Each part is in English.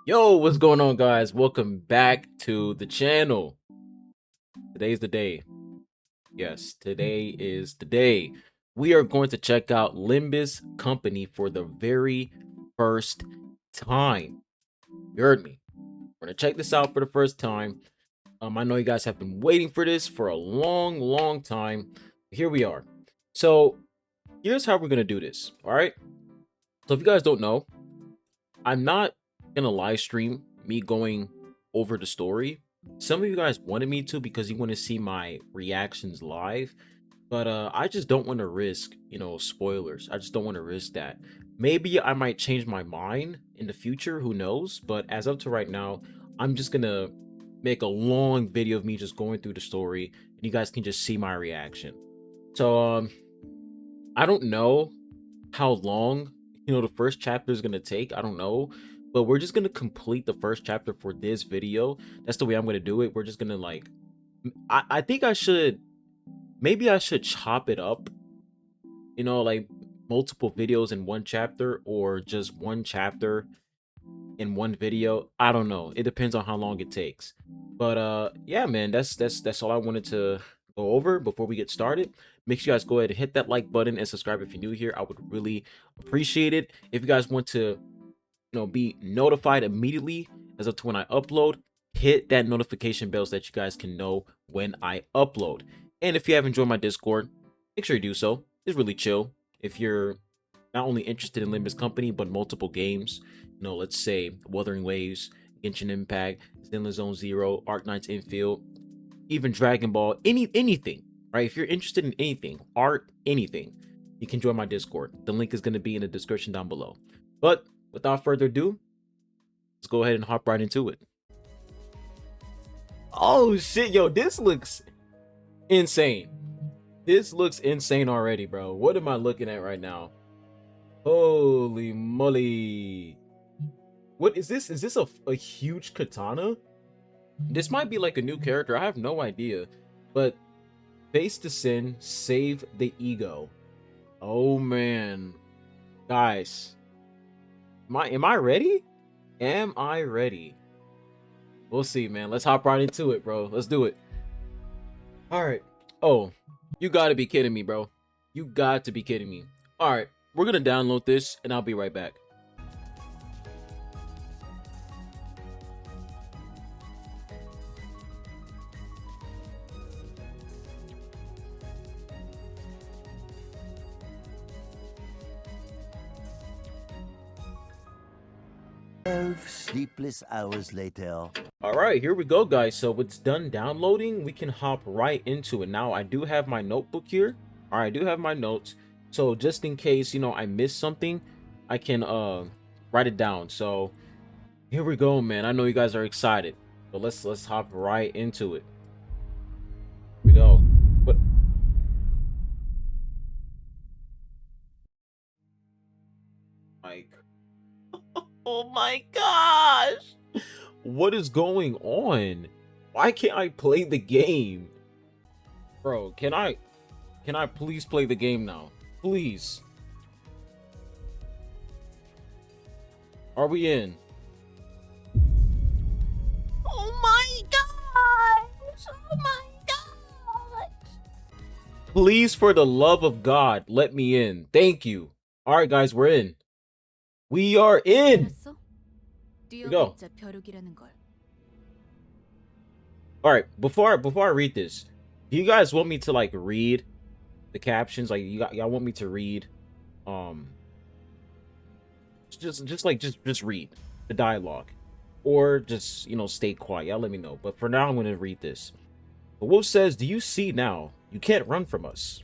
Yo, what's going on, guys? Welcome back to the channel. Today's the day. Yes, today is the day. We are going to check out Limbus Company for the very first time. You heard me. We're going to check this out for the first time. I know you guys have been waiting for this for a long time. Here we are. So, here's how we're going to do this, all right? So, if you guys don't know, I'm not gonna live stream me going over the story. Some of you guys wanted me to because you want to see my reactions live, but I just don't want to risk, spoilers. I just don't want to risk that. Maybe I might change my mind in the future, who knows? But as of to right now, I'm just gonna make a long video of me just going through the story, and you guys can just see my reaction. So I don't know how long the first chapter is gonna take. I don't know, but we're just gonna complete the first chapter for this video. That's the way I'm gonna do it. We're just gonna like I think I should, maybe I should chop it up, like multiple videos in one chapter, or just one chapter in one video. I don't know, it depends on how long it takes. But yeah, man, that's all I wanted to go over before we get started. Make sure you guys go ahead and hit that like button and subscribe if you're new here. I would really appreciate it. If you guys want to be notified immediately as of to when I upload, hit that notification bell so that you guys can know when I upload. And if you haven't joined my Discord, make sure you do so. It's really chill. If you're not only interested in Limbus Company but multiple games, let's say Wuthering Waves, Genshin Impact, Zenless Zone Zero, Arknight's Infield, even Dragon Ball, anything, right? If you're interested in anything, art, anything, you can join my Discord. The link is going to be in the description down below. But without further ado, let's go ahead and hop right into it. Oh shit, yo, this looks insane. This looks insane already, bro. What am I looking at right now? Holy moly. What is this? Is this a huge katana? This might be like a new character. I have no idea. But face the sin, save the ego. Oh man. Guys. Am I ready? Am I ready? We'll see, man. Let's hop right into it, bro. Let's do it. Alright. Oh, you gotta be kidding me, bro. You got to be kidding me. Alright, we're gonna download this and I'll be right back. Sleepless hours later. All right, here we go, guys. So it's done downloading. We can hop right into it. Now I do have my notebook here. All right, I do have my notes, so just in case I miss something, I can write it down. So here we go, man. I know you guys are excited, but let's hop right into it. Here we go. What? Like, oh my gosh, what is going on? Why can't I play the game? Bro, can I please play the game now? Please. Are we in? Oh my gosh! Oh my gosh! Please, for the love of God, let me in. Thank you. All right, guys, we're in. We are in. Here we go. All right, before I read this, do you guys want me to like read the captions? Like y'all want me to read just read the dialogue, or just stay quiet? Y'all let me know. But for now, I'm gonna read this. The wolf says, "Do you see now? You can't run from us."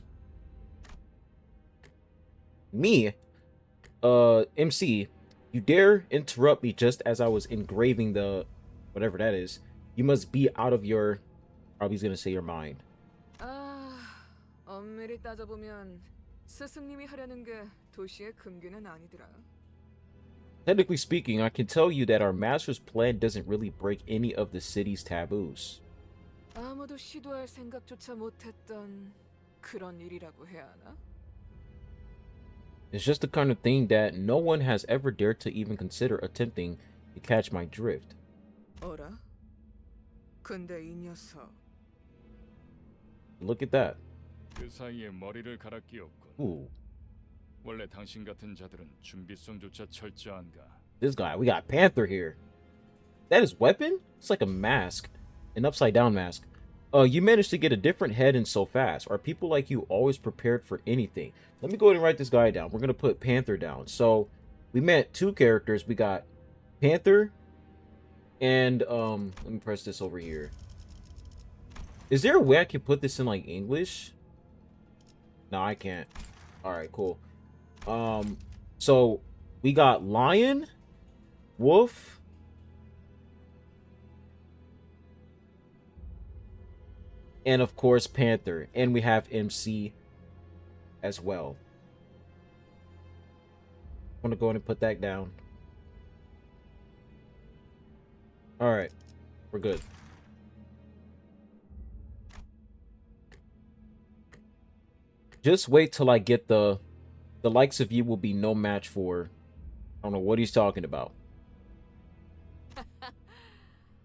Me, MC, you dare interrupt me just as I was engraving the whatever that is. You must be out of your, probably he's gonna say your mind. 엄밀히 따져보면 스승님이 하려는 게 도시의 금기는 아니더라. Technically speaking, I can tell you that our master's plan doesn't really break any of the city's taboos. 아무도 시도할 생각조차 못했던 그런 일이라고 해야 하나? It's just the kind of thing that no one has ever dared to even consider attempting You catch my drift. 어라? 근데 이 녀석 Look at that. 그 사이에 머리를 갈아 끼웠군. Ooh, 원래 당신 같은 자들은 준비성조차 철저한가? this guy. We got Panther here. That is weapon? It's like a mask. An upside down mask. You managed to get a different head in so fast. Are people like you always prepared for anything? Let me go ahead and write this guy down. We're gonna put Panther down. So we met two characters. We got Panther and let me press this over here. Is there a way I can put this in like English? No, I can't. All right, cool. So we got Lion, Wolf, and of course Panther, and we have MC as well. I'm gonna go ahead and put that down. All right, we're good. Just wait till I get the likes of you will be no match for. I don't know what he's talking about.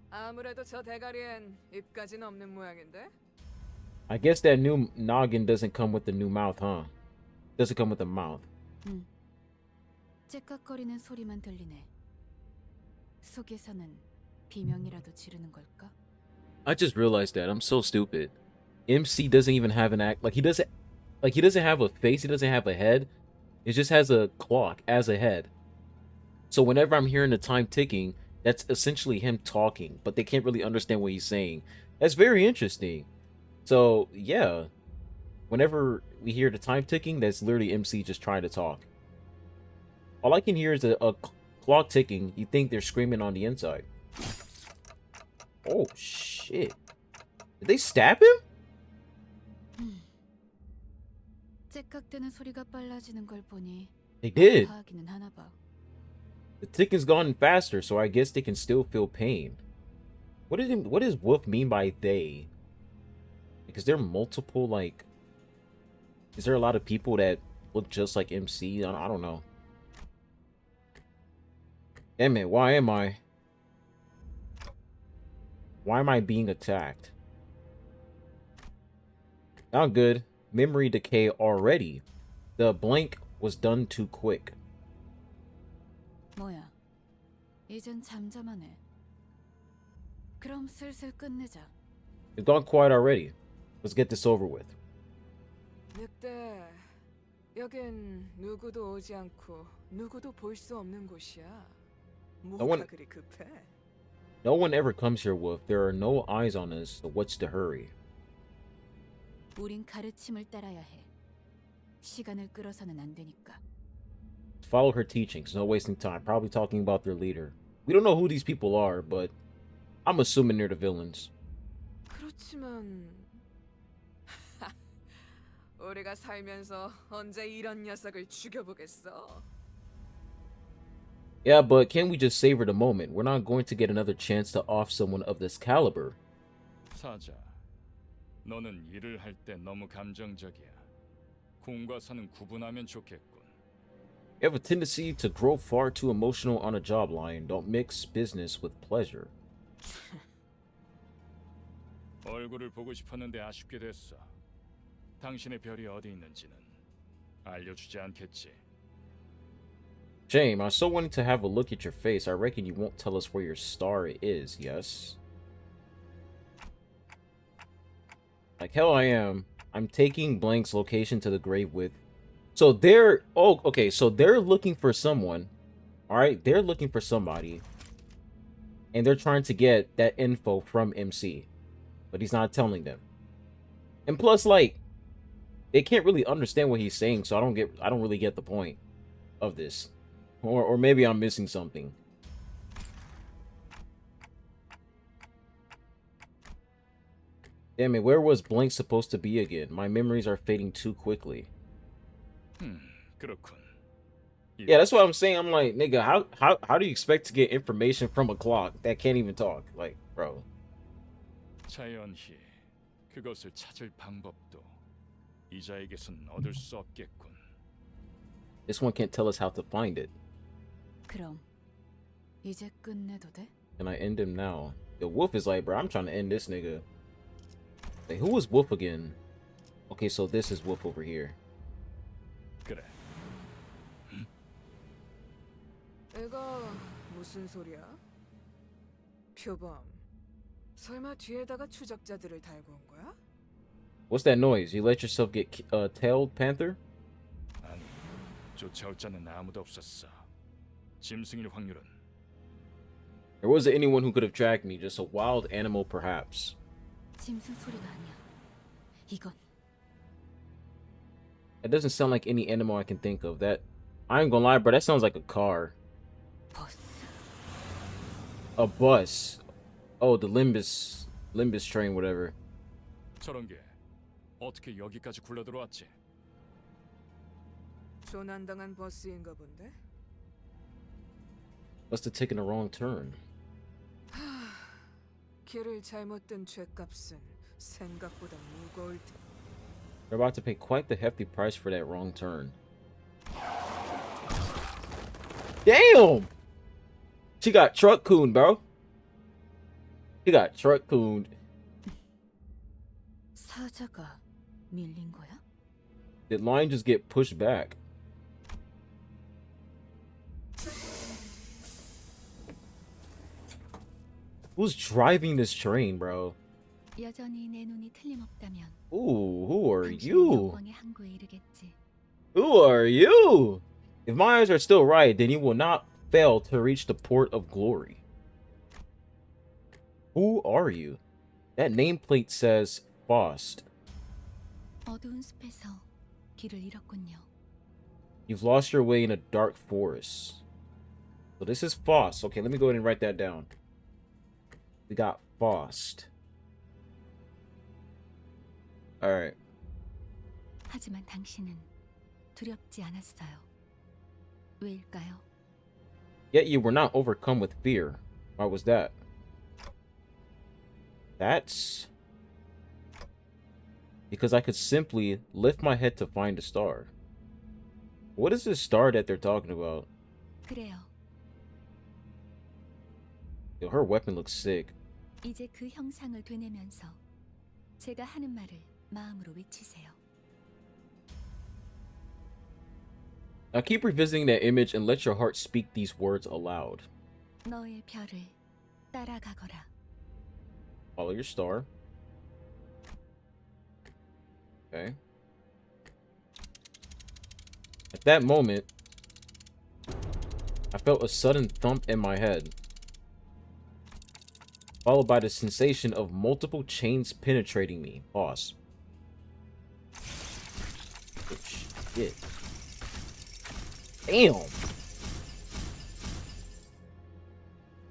아무래도 저 대가리엔 입까지는 없는 모양인데? I guess that new noggin doesn't come with the new mouth, huh? Doesn't come with the mouth. 째깍거리는 소리만 들리네. 속에서는 비명이라도 지르는 걸까? I just realized that. I'm so stupid. MC doesn't even have an act. He doesn't have a face. He doesn't have a head. It just has a clock as a head. So whenever I'm hearing the time ticking, that's essentially him talking, but they can't really understand what he's saying. That's very interesting. So yeah, whenever we hear the time ticking, that's literally MC just trying to talk. All I can hear is a clock ticking. You think they're screaming on the inside. Oh shit. Did they stab him? 째깍대는 소리가 빨라지는 걸 보니 They did. 파악이는 하나 봐. The ticking's gone faster, so I guess they can still feel pain. What does Wolf mean by they? Because there are multiple, like, is there a lot of people that look just like MC? I don't know. Damn it, why am I being attacked? Not good. Memory decay already. The blank was done too quick. 뭐야? 이젠 잠잠하네. 그럼 슬슬 끝내자. It's gone quiet already. Let's get this over with. 늑대, 여긴 누구도 오지 않고 누구도 볼 수 없는 곳이야. 뭐가 그리 급해? No one ever comes here, Wolf. There are no eyes on us, so what's the hurry? 우린 가르침을 따라야 해. 시간을 끌어서는 안 되니까. Follow her teachings. No wasting time. Probably talking about their leader. We don't know who these people are, but I'm assuming they're the villains. 그렇지만 우리가 살면서 언제 이런 녀석을 죽여보겠어? Yeah, but can we just savor the moment? We're not going to get another chance to off someone of this caliber. 사자, 너는 일을 할 때 너무 감정적이야. 공과 사는 구분하면 좋겠군. You have a tendency to grow far too emotional on a job line. Don't mix business with pleasure. 얼굴을 보고 싶었는데 아쉽게 됐어. 당신의 별이 어디 있는지는 알려주지 않겠지. Shame, I so wanted to have a look at your face. I reckon you won't tell us where your star is, yes? Like hell I am. I'm taking Blank's location to the grave with... So they're... Oh, okay. So they're looking for someone. Alright? They're looking for somebody. And they're trying to get that info from MC. But he's not telling them. And plus, like... They can't really understand what he's saying, so I don't really get the point of this. Or maybe I'm missing something. Damn it, where was Blank supposed to be again? My memories are fading too quickly. 그렇군. Yeah, that's what I'm saying. I'm like, nigga, how do you expect to get information from a clock that can't even talk? Like, bro. 자연히 그것을 찾을 방법도 이자에게선 얻을 수 없겠군. This one can't tell us how to find it. 그럼 이제 끝내도 돼? Can I end him now? The Wolf is like, bro, I'm trying to end this nigga. Wait, who was Wolf again? Okay, so this is Wolf over here. 그래. 애가 무슨 소리야? 표범, 설마 뒤에다가 추적자들을 달고 온 거야? What's that noise? You let yourself get tailed, Panther? 아니, 쫓아올 자는 아무도 없었어. 짐승일 확률은 There wasn't anyone who could have tracked me, just a wild animal perhaps. 짐승 소리가 아니야. 이건 That doesn't sound like any animal I can think of. That, I ain't gonna lie, bro, that sounds like a car. 버스. A bus. Oh, the Limbus train, whatever. 저런 게 어떻게 여기까지 굴러 들어왔지? 조난당한 버스인가 본데? Must have taken a wrong turn. 길을 잘못 든 죄값은 생각보다 무거울 테. They're about to pay quite the hefty price for that wrong turn. Damn! She got truck cooned, bro. She got truck cooned. 사자가 밀린 거야? Did line just get pushed back? Who's driving this train, bro? 여전히 내 눈이 틀림없다면 Ooh, who are 당신은 you? 영광의 항구에 이르겠지. Who are you? If my eyes are still right, then you will not fail to reach the port of glory. Who are you? That nameplate says Faust. 어두운 숲에서 길을 잃었군요. You've lost your way in a dark forest. So this is Faust. Okay, let me go ahead and write that down. We got Faust. Alright. 하지만 당신은 두렵지 않았어요. 왜일까요? Yet you were not overcome with fear. Why was that? That's because I could simply lift my head to find a star. What is this star that they're talking about? 그래요. Yo, her weapon looks sick. 이제 그 형상을 되뇌면서 제가 하는 말을 마음으로 외치세요. Now keep revisiting that image and let your heart speak these words aloud. 너의 별을 따라가거라. Follow your star. Okay. At that moment, I felt a sudden thump in my head, followed by the sensation of multiple chains penetrating me. Pause. Oh, shit. Damn.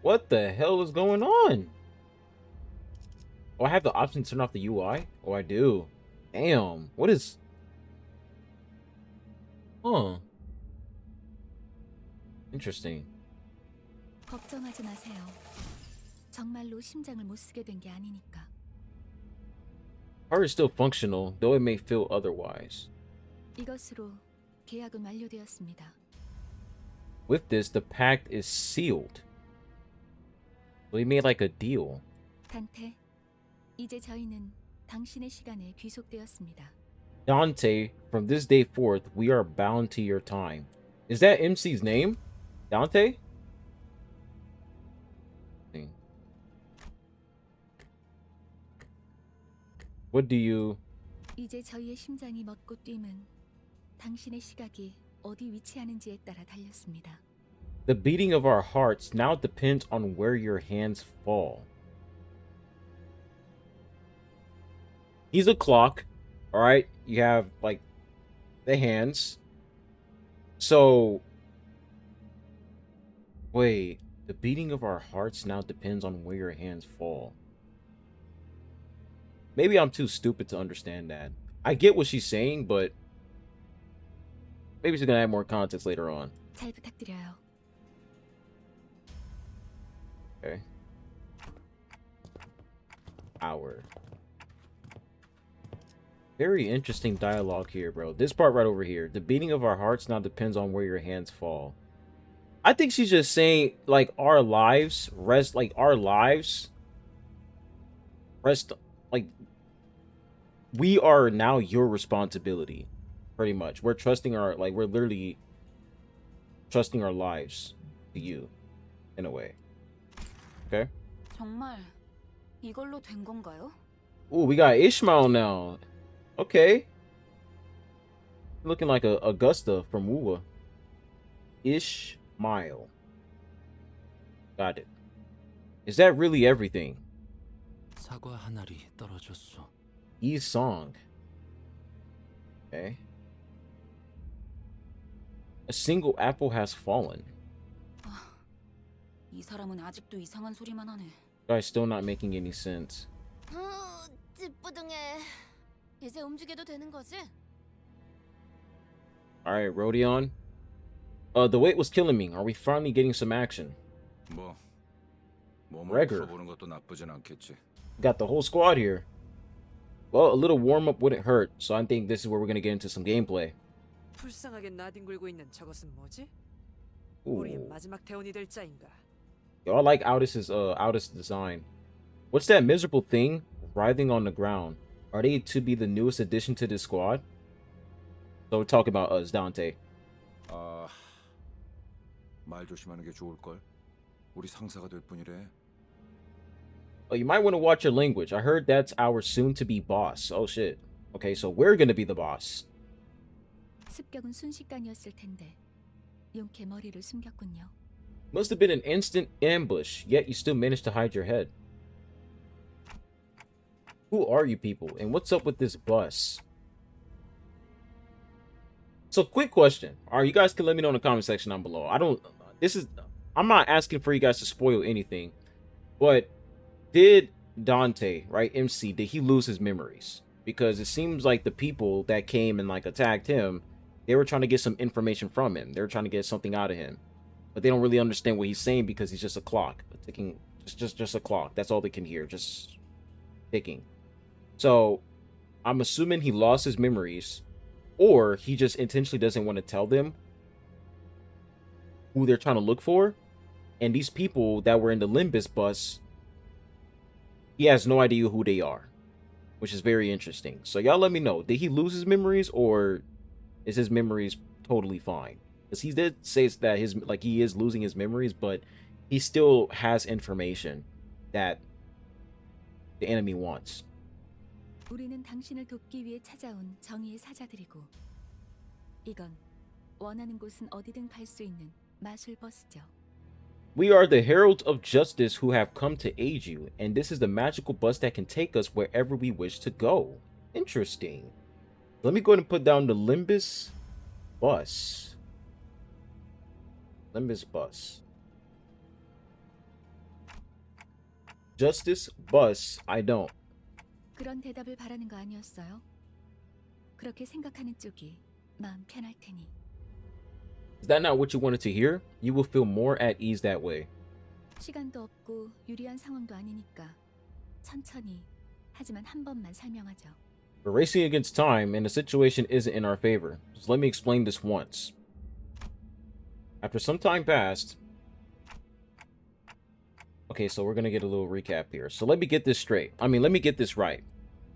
What the hell is going on? Oh, I have the option to turn off the UI? Oh, I do. Damn. What is... Huh. Interesting. 걱정하지 마세요. 정말로 심장을 못 쓰게 된 게 아니니까. Heart is still functional, though it may feel otherwise. 이것으로 계약은 완료되었습니다. With this, the pact is sealed. So he made like a deal. 단테, 이제 저희는 당신의 시간에 귀속되었습니다. Dante, from this day forth, we are bound to your time. Is that MC's name? Dante? What do you... 이제 저희의 심장이 멎고 뛰면 당신의 시각이 어디 위치하는지에 따라 달렸습니다. The beating of our hearts now depends on where your hands fall. He's a clock, alright? You have, like, the hands. So... Wait, the beating of our hearts now depends on where your hands fall. Maybe I'm too stupid to understand that. I get what she's saying, but... Maybe she's gonna add more context later on. 잘 부탁드려요. Okay. Hour. Very interesting dialogue here, bro. This part right over here. The beating of our hearts now depends on where your hands fall. I think she's just saying like our lives rest, like our lives rest, like we are now your responsibility, pretty much. We're trusting our, like we're literally trusting our lives to you in a way. Okay. 정말 이걸로 된 건가요? Ooh, we got Ishmael now. Okay. Looking like a Augusta from Wuwa. Ishmael. Got it. Is that really everything? 사과 한 알이 떨어졌어. Yi song. Okay. A single apple has fallen. 이 사람은 아직도 이상한 소리만 하네. Guy's still not making any sense. 찌뿌둥해. 이제 움직여도 되는 거지? Alright, Rodion. The wait was killing me. Are we finally getting some action? Gregor. 보는 것도 나쁘진 않겠지. Got the whole squad here. Well, a little warm-up wouldn't hurt, so I think this is where we're gonna get into some gameplay. 불쌍하게 나뒹굴고 있는 저것은 뭐지? Ooh. 우리의 마지막 대원이 될 자인가? Yo, I like Aldous' design. What's that miserable thing writhing on the ground? Are they to be the newest addition to this squad? So we're talking about us, Dante. 말 조심하는 게 좋을 걸. 우리 상사가 될 뿐이래. Oh, you might want to watch your language. I heard that's our soon-to-be boss. Oh shit. Okay, so we're gonna be the boss. 습격은 순식간이었을 텐데 용케 머리를 숨겼군요. Must have been an instant ambush, yet you still managed to hide your head. Who are you people, and what's up with this bus? So, quick question. All right, you guys can let me know in the comment section down below. I'm not asking for you guys to spoil anything, but did Dante, right, MC, did he lose his memories? Because it seems like the people that came and like attacked him, they were trying to get some information from him. They were trying to get something out of him, but they don't really understand what he's saying because he's just a clock, ticking, just a clock. That's all they can hear, just ticking. So I'm assuming he lost his memories, or he just intentionally doesn't want to tell them who they're trying to look for. And these people that were in the Limbus bus, he has no idea who they are, which is very interesting. So y'all let me know, did he lose his memories, or is his memories totally fine? Because he did say that he is losing his memories, but he still has information that the enemy wants. 우리는 당신을 돕기 위해 찾아온 정의의 사자들이고 이건 원하는 곳은 어디든 갈 수 있는 마술 버스죠. We are the heralds of justice who have come to aid you, and this is the magical bus that can take us wherever we wish to go. Interesting. Let me go ahead and put down the Limbus bus. Limbus bus. Justice bus, I don't. 그런 대답을 바라는 거 아니었어요? 그렇게 생각하는 쪽이 마음 편할 테니. Is that not what you wanted to hear? You will feel more at ease that way. 시간도 없고 유리한 상황도 아니니까 천천히 하지만 한 번만 설명하죠. We're racing against time, and the situation isn't in our favor. Just let me explain this once. After some time passed... Okay, so we're gonna get a little recap here. So let me get this straight. Let me get this right.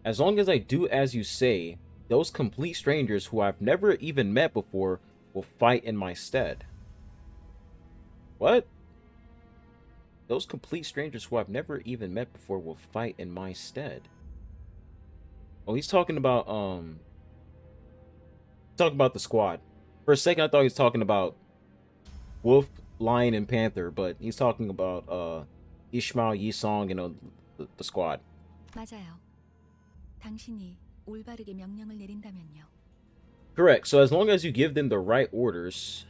As long as I do as you say, those complete strangers who I've never even met before will fight in my stead. What? Those complete strangers who I've never even met before will fight in my stead. Oh, he's talking about the squad. For a second I thought he was talking about Wolf, Lion, and Panther, but he's talking about Ishmael, Yisong, and the squad. 맞아요. 당신이 올바르게 명령을 내린다면요. Correct. So as long as you give them the right orders.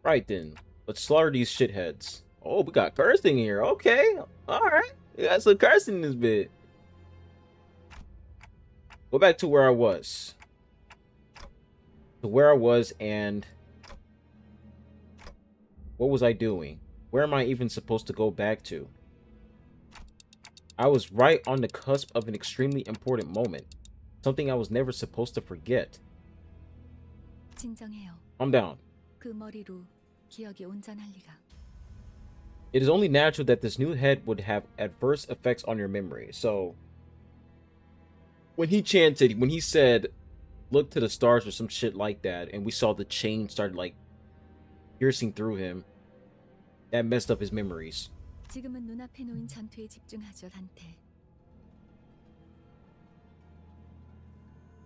Right then. Let's slaughter these shitheads. Oh, we got cursing here. Okay. Alright. We got some cursing in this bit. Go back to where I was. And what was I doing? Where am I even supposed to go back to? I was right on the cusp of an extremely important moment. Something I was never supposed to forget. 진정해요. I'm down. 그 머리로 기억이 온전할 리가. It is only natural that this new head would have adverse effects on your memory. So, when he chanted, when he said, look to the stars or some shit like that, and we saw the chain start, like, piercing through him, that messed up his memories. 지금은 눈앞에 놓인 전투에 집중하죠, 단테.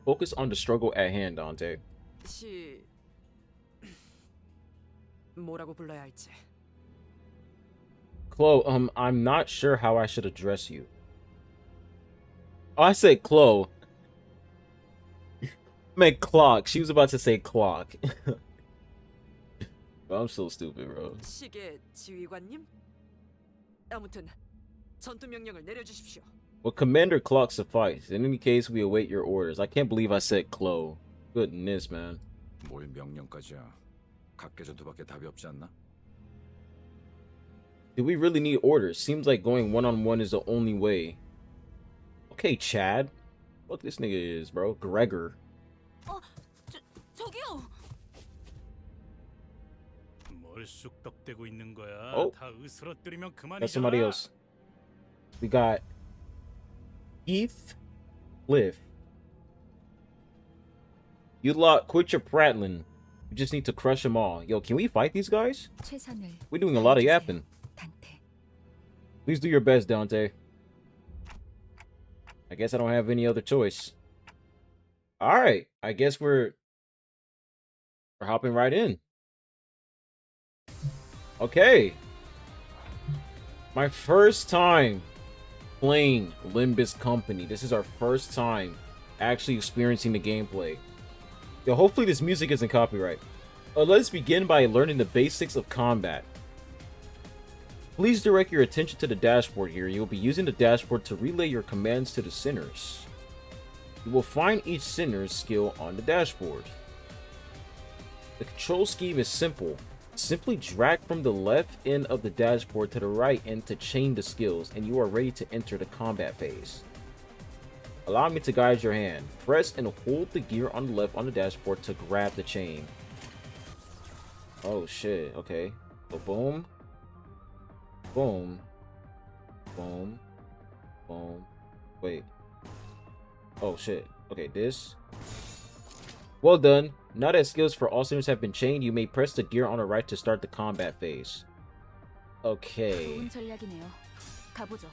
Focus on the struggle at hand, Dante. 뭐라고 불러야 할지. Chloe, I'm not sure how I should address you. Oh, I said Chloe. I meant clock. She was about to say clock. I'm so stupid, bro. 시계 지휘관님? 아무튼 전투 명령을 내려주십시오. Well, Commander Clock suffice. In any case, we await your orders. I can't believe I said Chloe. Goodness, man. 뭘 명령까지야? 각계 전투밖에 답이 없지 않나? Do we really need orders? Seems like going one-on-one is the only way. Okay, Chad. What this nigga is, bro. Gregor. 저기요. 뭘 쑥덕대고 있는 거야? Oh. 다 으스러뜨리면 그만이잖아. That's somebody else. We got Heath Cliff. You lot, quit your prattling. You just need to crush them all. Yo, can we fight these guys? 최선을 We're doing a lot of 다해주세요, yapping. 단테. Please do your best, Dante. I guess I don't have any other choice. Alright, I guess we're hopping right in. Okay. My first time playing Limbus Company. This is our first time actually experiencing the gameplay. Yo, hopefully this music isn't copyright. Let's begin by learning the basics of combat. Please direct your attention to the dashboard here. You'll be using the dashboard to relay your commands to the centers. You will find each center's skill on the dashboard. The control scheme is simple. Simply drag from the left end of the dashboard to the right end to chain the skills, and you are ready to enter the combat phase. Allow me to guide your hand. Press and hold the gear on the left on the dashboard to grab the chain. Oh shit, okay. So boom. Boom. Boom. Boom. Wait. Oh shit. Okay, this. Well done. Now that skills for all centers have been chained, you may press the gear on the right to start the combat phase. Okay. 좋은 전략이네요. 가보죠.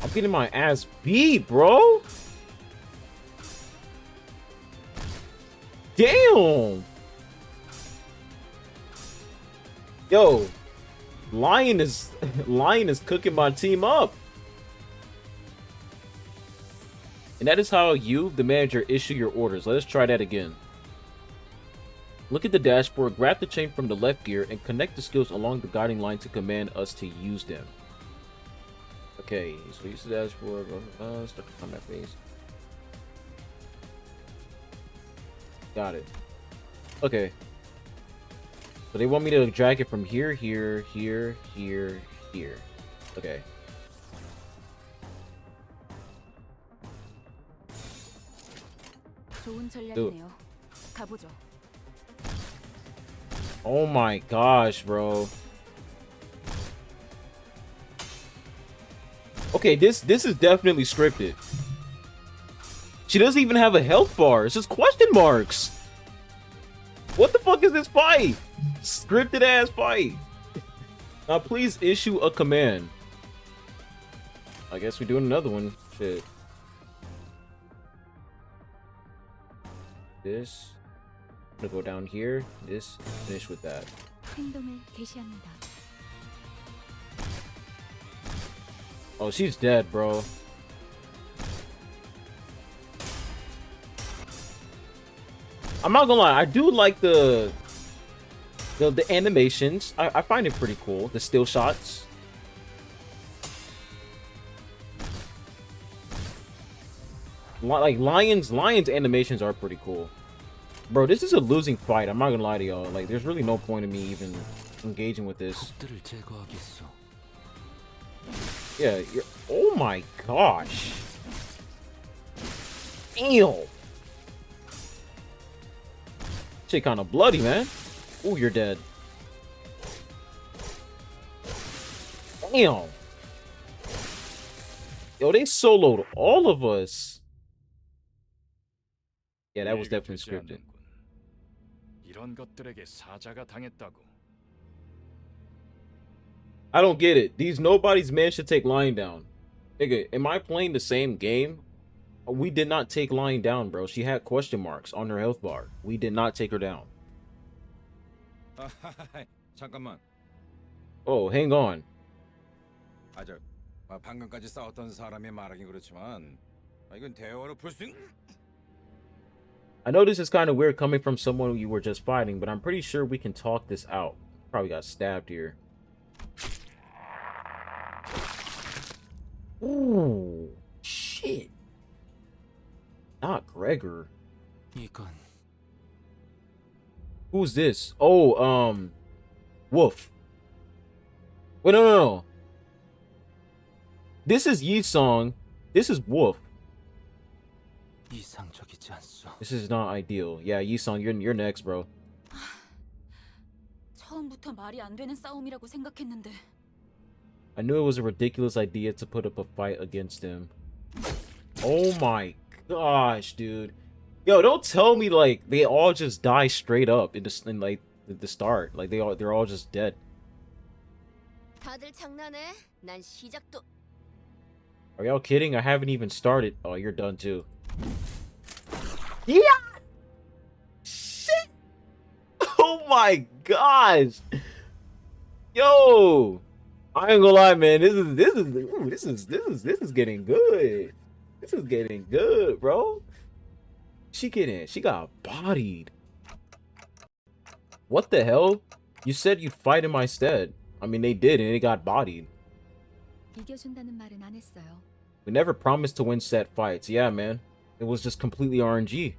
I'm getting my ass beat, bro. Damn. Yo, Lion is cooking my team up. And that is how you, the manager, issue your orders. Let us try that again. Look at the dashboard, grab the chain from the left gear, and connect the skills along the guiding line to command us to use them. Okay, so use the dashboard, start the combat phase. Got it. Okay. So they want me to drag it from here, here, here, here, here. Okay. 좋은 전략이네요. 가보죠. Oh my gosh, bro. Okay, this is definitely scripted. She doesn't even have a health bar. It's just question marks. What the fuck is this fight? Scripted ass fight. Now please issue a command. I guess we're doing another one. Shit. This. I'm gonna go down here. This. Finish with that. 행동을 개시합니다. Oh, she's dead, bro. I'm not gonna lie, I do like the animations. I find it pretty cool. The still shots. Like Lion's animations are pretty cool. Bro, this is a losing fight. I'm not gonna lie to y'all. Like, there's really no point in me even engaging with this. 적들을 제거하겠소. Yeah, you're... Oh my gosh. Damn. Shit kind of bloody, man. Ooh, you're dead. Damn. Yo, they soloed all of us. Yeah, that was definitely scripted. 이런 것들에게 사자가 당했다고. I don't get it. These nobodies man should take lying down. Nigga, am I playing the same game? We did not take lying down, bro. She had question marks on her health bar. We did not take her down. 잠깐만. Oh, hang on. 방금까지 싸웠던 사람이 말하긴 그렇지만 이건 대화로 풀 수. I know this is kind of weird coming from someone you were just fighting, but I'm pretty sure we can talk this out. Probably got stabbed here. Ooh, shit. Not Gregor. 이건 Who's this? Oh, Wolf. Wait, no. This is Yi Song. This is Wolf. 이상적이지 않소. This is not ideal. Yeah, Yi Song, you're next, bro. 처음부터 말이 안 되는 싸움이라고 생각했는데. I knew it was a ridiculous idea to put up a fight against him. Oh my gosh, dude. Yo, don't tell me like they all just die straight up in the start. Like they're all just dead. 다들 장난해? 난 시작도. Are y'all kidding? I haven't even started. Oh, you're done too. Yeah. Shit. Oh my gosh. Yo. I ain't gonna lie, man. This is getting good. This is getting good, bro. She got bodied. What the hell? You said you'd fight in my stead. I mean, they did, and they got bodied. 이겨준다는 말은 안 했어요. We never promised to win set fights. Yeah, man. It was just completely RNG.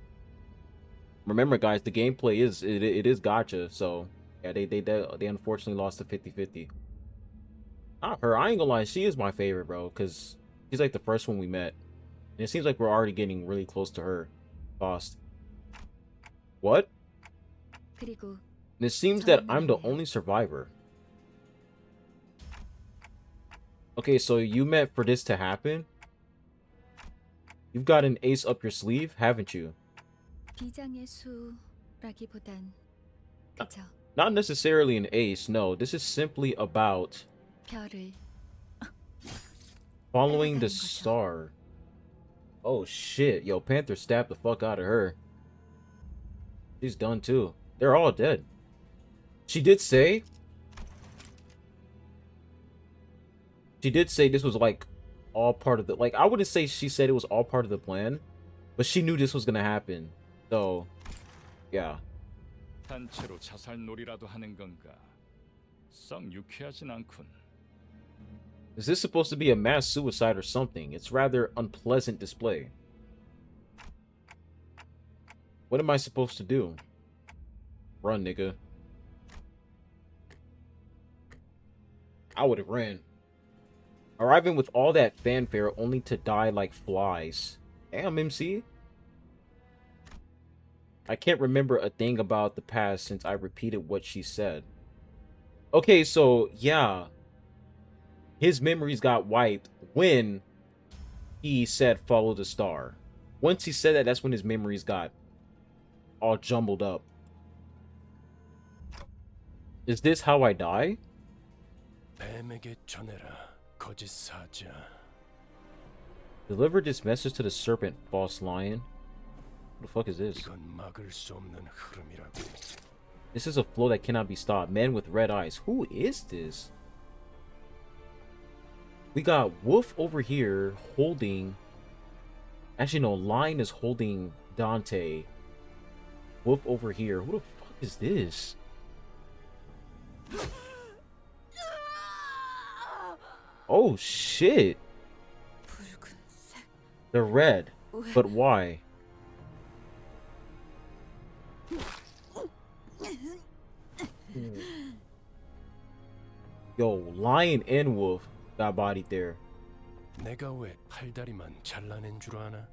Remember, guys, the gameplay is it is gotcha. So yeah, they unfortunately lost to 50-50. Not her. I ain't gonna lie. She is my favorite, bro, because she's like the first one we met, and it seems like we're already getting really close to her. Lost. What? 그리고 And it seems that I'm the only survivor. Okay, so you meant for this to happen? You've got an ace up your sleeve, haven't you? 비장의 수라기보단 그저 Not necessarily an ace, no. This is simply about 별을 following the star. Oh shit, yo, Panther stabbed the fuck out of her. She's done too. They're all dead. She did say this was like all part of the, like, I wouldn't say she said it was all part of the plan, but she knew this was gonna happen. So yeah. 단체로 자살놀이라도 하는 건가? 썩 유쾌하진 않군. Is this supposed to be a mass suicide or something? It's rather unpleasant display. What am I supposed to do? Run, nigga. I would have ran. Arriving with all that fanfare only to die like flies. Damn, MC. I can't remember a thing about the past since I repeated what she said. Okay, so yeah. His memories got wiped when he said follow the star. Once he said that, that's when his memories got all jumbled up. Is this how I die? 뱀에게 전해라, 거짓 사자. Deliver this message to the serpent, false lion. What the fuck is this? 이건 막을 수 없는 흐름이라고. This is a flow that cannot be stopped. Man with red eyes. Who is this? We got Wolf over here holding... Actually, no. Lion is holding Dante. Wolf over here. Who the fuck is this? Oh, shit. 붉은색. They're red. But why? Yo, Lion and Wolf got bodied there. 내가 왜 팔다리만 잘라낸 줄 아나?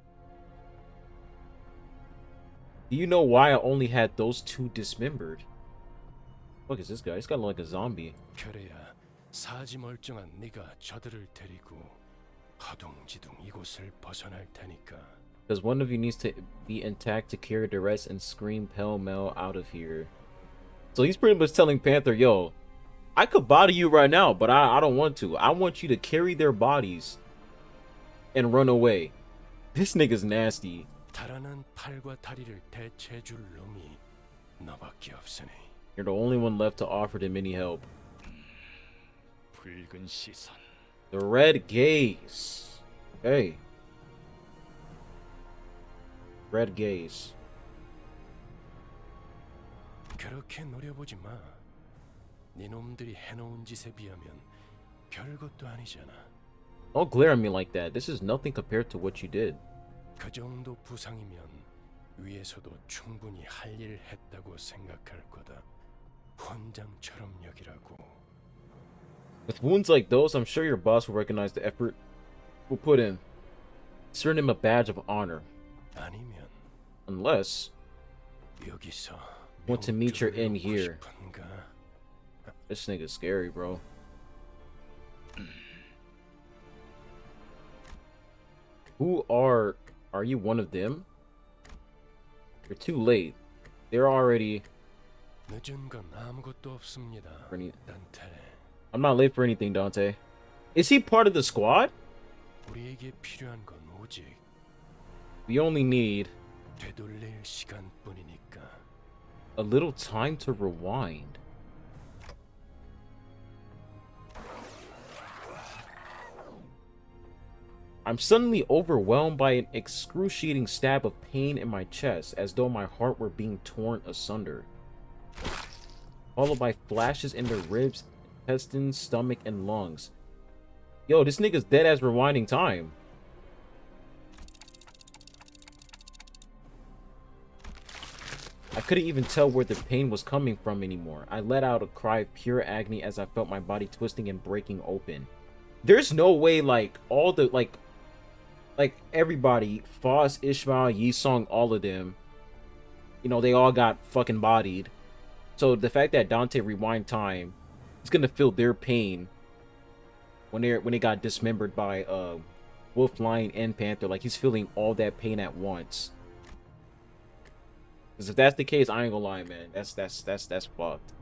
Do you know why I only had those two dismembered? What is this guy? He's got like a zombie. 그래야 사지 멀쩡한 네가 저들을 데리고 허둥지둥 이곳을 벗어날 테니까. Because one of you needs to be intact to carry the rest and scream pell-mell out of here. So he's pretty much telling Panther, yo, I could body you right now, but I don't want to. I want you to carry their bodies and run away. This nigga's nasty. 달아난 팔과 다리를 대체해줄 놈이 너밖에 없으니. You're the only one left to offer them any help. 붉은 시선. The red gaze. Hey. Red gaze. 그렇게 노려보지 마. 네 놈들이 해놓은 짓에 비하면 별것도 아니잖아. Don't glare at me like that. This is nothing compared to what you did. 그 정도 부상이면 위에서도 충분히 할 일을 했다고 생각할 거다. 훈장처럼 여기라고. With wounds like those, I'm sure your boss will recognize the effort we'll put in. Earn him a badge of honor. 아니면 Unless 여기서 want to meet your end 명령을 here. 받고 싶은가? This nigga's scary, bro. Who are you one of them? You're too late. They're already 늦은 건 아무것도 없습니다. 단테. I'm not late for anything, Dante. Is he part of the squad? 우리에게 필요한 건 오직 We only need 되돌릴 시간뿐이니까. a little time to rewind. I'm suddenly overwhelmed by an excruciating stab of pain in my chest, as though my heart were being torn asunder, followed by flashes in the ribs, intestines, stomach, and lungs. Yo, this nigga's dead as rewinding time. I couldn't even tell where the pain was coming from anymore. I let out a cry of pure agony as I felt my body twisting and breaking open. There's no way, like, all the, like everybody, Faros, Ishmael, Yisong, all of them, you know, they all got fucking bodied. So the fact that Dante rewind time, he's gonna feel their pain when they got dismembered by Wolf, Lion, and Panther. Like, he's feeling all that pain at once. Because if that's the case, I ain't gonna lie, man. That's fucked.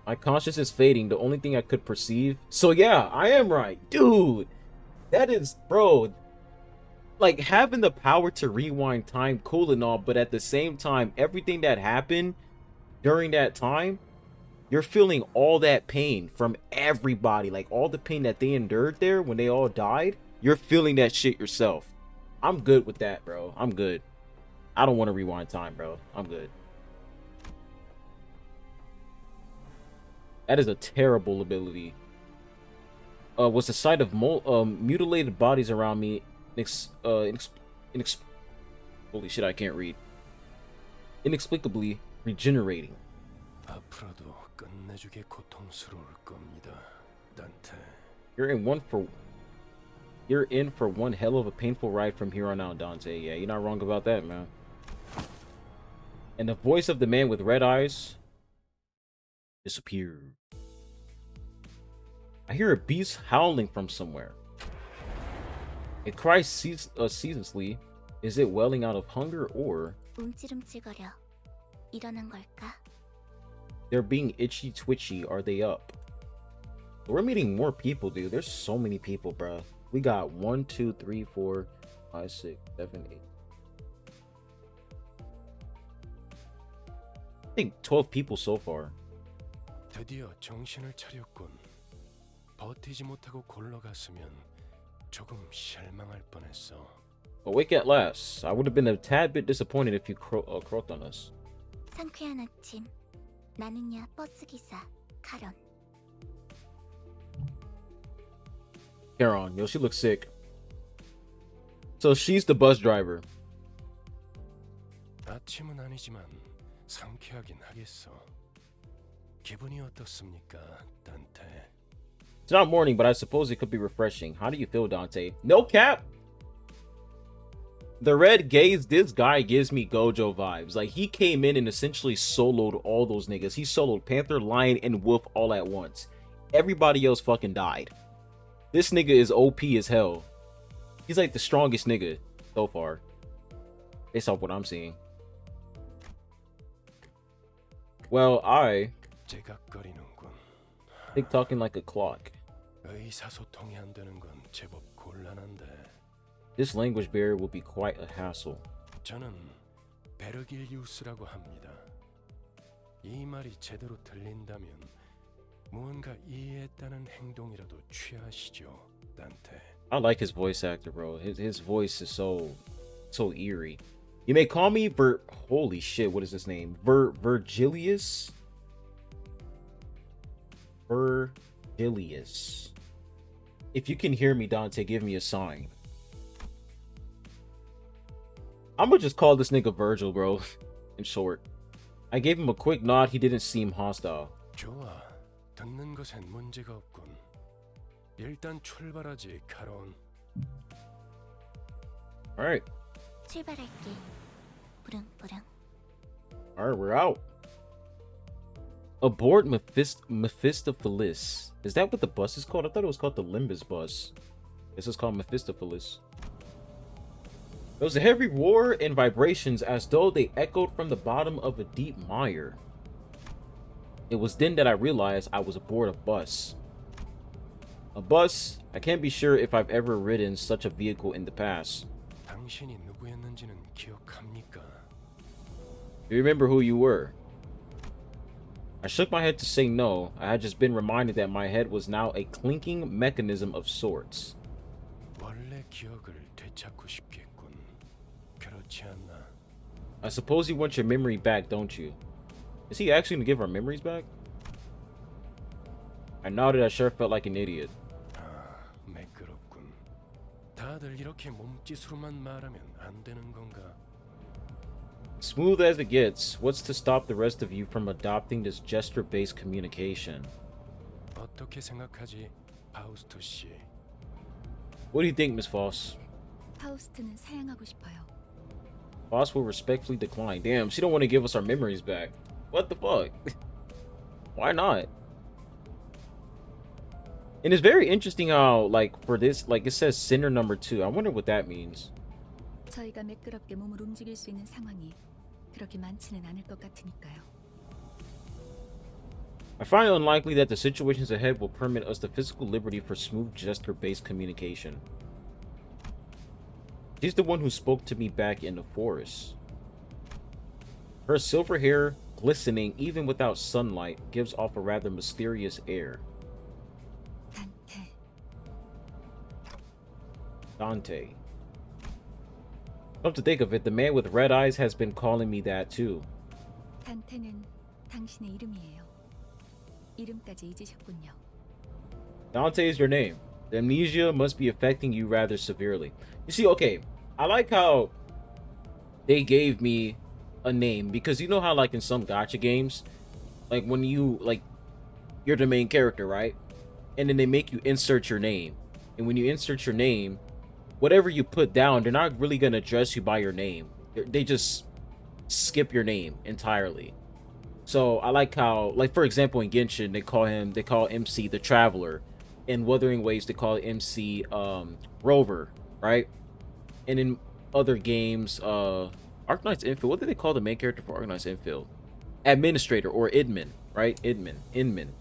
My conscience is fading. The only thing I could perceive. So yeah, I am right, dude. That is, bro. Like, having the power to rewind time, cool and all, but at the same time, everything that happened during that time, you're feeling all that pain from everybody. Like, all the pain that they endured there when they all died, you're feeling that shit yourself. I'm good with that, bro. I'm good. I don't want to rewind time, bro. I'm good. That is a terrible ability. Was the sight of mutilated bodies around me holy shit, I can't read. Inexplicably regenerating. 앞으로도 끝내주게 고통스러울 겁니다, 단테. You're in for one hell of a painful ride from here on out, Dante. Yeah, you're not wrong about that, man. And the voice of the man with red eyes disappeared. I hear a beast howling from somewhere. It cries ceaselessly. Is it welling out of hunger or 움찔움찔거려. 일어난 걸까? they're being itchy twitchy? Are they up? We're meeting more people, dude. There's so many people, bro. We got 1, 2, 3, 4, 5, 6, 7, 8. I think 12 people so far. 드디어 정신을 차렸군. 버티지 못하고 골러갔으면 조금 실망할 뻔했어. Awake at last. I would have been a tad bit disappointed if you croaked on us. 상쾌한 아침. 나는야 버스기사 카런. Karen, yo, she looks sick. So she's the bus driver. 아침은 아니지만 상쾌하긴 하겠어. 기분이 어떻습니까, 단테? It's not morning, but I suppose it could be refreshing. How do you feel, Dante? No cap. the red gaze, this guy gives me Gojo vibes. Like, he came in and essentially soloed all those niggas. He soloed Panther, Lion, and Wolf all at once. Everybody else fucking died. This nigga is OP as hell. He's like the strongest nigga so far, based off what I'm seeing. Well, I 째각거리는군. think talking like a clock. 의사소통이 안 되는 건 제법 곤란한데. This language barrier will be quite a hassle. 저는 베르길리우스라고 합니다. 이 말이 제대로 들린다면 무언가 이해했다는 행동이라도 취하시죠, 단테. I like his voice actor, bro. His voice is so eerie. You may call me holy shit, what is his name? Vergilius? Vergilius. If you can hear me, Dante, give me a sign. I'm gonna just call this nigga Virgil, bro. In short. I gave him a quick nod. He didn't seem hostile. 좋아. 듣는 것엔 문제가 없군. 일단 출발하지, 카론. Alright. 출발할게. 부릉부릉. Alright, we're out. Aboard Mephistopheles. Is that what the bus is called? I thought it was called the Limbus bus. This is called Mephistopheles. There was a heavy roar and vibrations as though they echoed from the bottom of a deep mire. It was then that I realized I was aboard a bus. A bus? I can't be sure if I've ever ridden such a vehicle in the past. 당신이 누구였는지는 기억합니까? Do you remember who you were? I shook my head to say no. I had just been reminded that my head was now a clinking mechanism of sorts. 원래 기억을 되찾고 싶겠군. 그렇지 않나? I suppose you want your memory back, don't you? Is he actually gonna give our memories back? I nodded. I sure felt like an idiot. 아, 매끄럽군. 다들 이렇게 몸짓으로만 말하면 안 되는 건가? Smooth as it gets, what's to stop the rest of you from adopting this gesture-based communication? 어떻게 생각하지, 파우스토 씨? What do you think, Miss Foss? 파우스트는 사양하고 싶어요. Foss will respectfully decline. Damn, she don't want to give us our memories back. What the fuck? Why not? And it's very interesting how, like, for this, like, it says sinner number 2. I wonder what that means. 저희가 매끄럽게 몸을 움직일 수 있는 상황이 그렇게 많지는 않을 것 같으니까요. I find it unlikely that the situations ahead will permit us the physical liberty for smooth gesture-based communication. She's the one who spoke to me back in the forest. Her silver hair, glistening even without sunlight, gives off a rather mysterious air. 단테. Dante. Come to think of it, the man with red eyes has been calling me that too. 단테는 당신의 이름이에요. 이름까지 잊으셨군요. Dante is your name. The amnesia must be affecting you rather severely. You see, okay, I like how they gave me a name, because you know how, like, in some gacha games, like, when you, like, you're the main character, right? And then they make you insert your name. And when you insert your name, whatever you put down, they're not really going to address you by your name. They just skip your name entirely. So I like how, like, for example, in Genshin, they call MC the Traveler. In Wuthering Waves, they call MC Rover, right? And in other games, Arknight's Infield, what do they call the main character for Arknight's Infield? Administrator, or Idmin, right? Inman.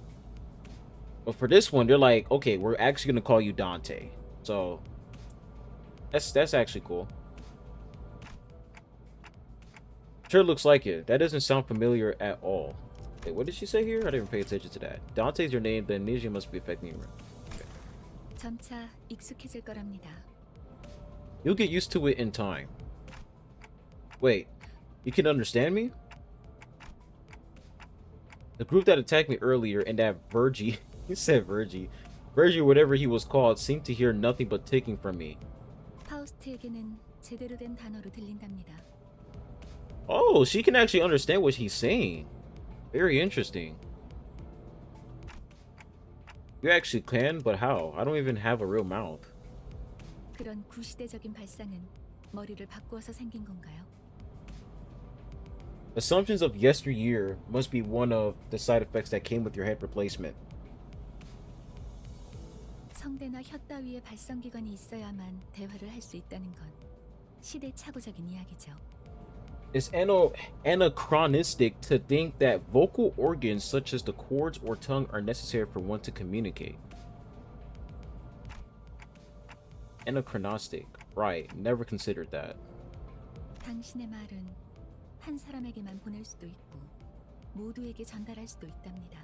But for this one, they're like, okay, we're actually going to call you Dante. So that's actually cool. Sure looks like it. That doesn't sound familiar at all. Wait, what did she say here? I didn't pay attention to that. Dante's your name. The amnesia must be affecting you. Okay. 점차 익숙해질 거랍니다. You'll get used to it in time. Wait, you can understand me? The group that attacked me earlier and that Virgie, he said Virgie, whatever he was called, seemed to hear nothing but ticking from me. 파우스트에게는 제대로 된 단어로 들린답니다. Oh, she can actually understand what he's saying. Very interesting. You actually can, but how? I don't even have a real mouth. 그런 구시대적인 발상은 머리를 바꾸어서 생긴 건가요? Assumptions of yesteryear must be one of the side effects that came with your head replacement. 성대나 혀 따위에 발성기관이 있어야만 대화를 할 수 있다는 건 시대착오적인 이야기죠. It's anachronistic to think that vocal organs such as the cords or tongue are necessary for one to communicate. Anachronistic. Right. Never considered that. 당신의 말은 한 사람에게만 보낼 수도 있고 모두에게 전달할 수도 있답니다.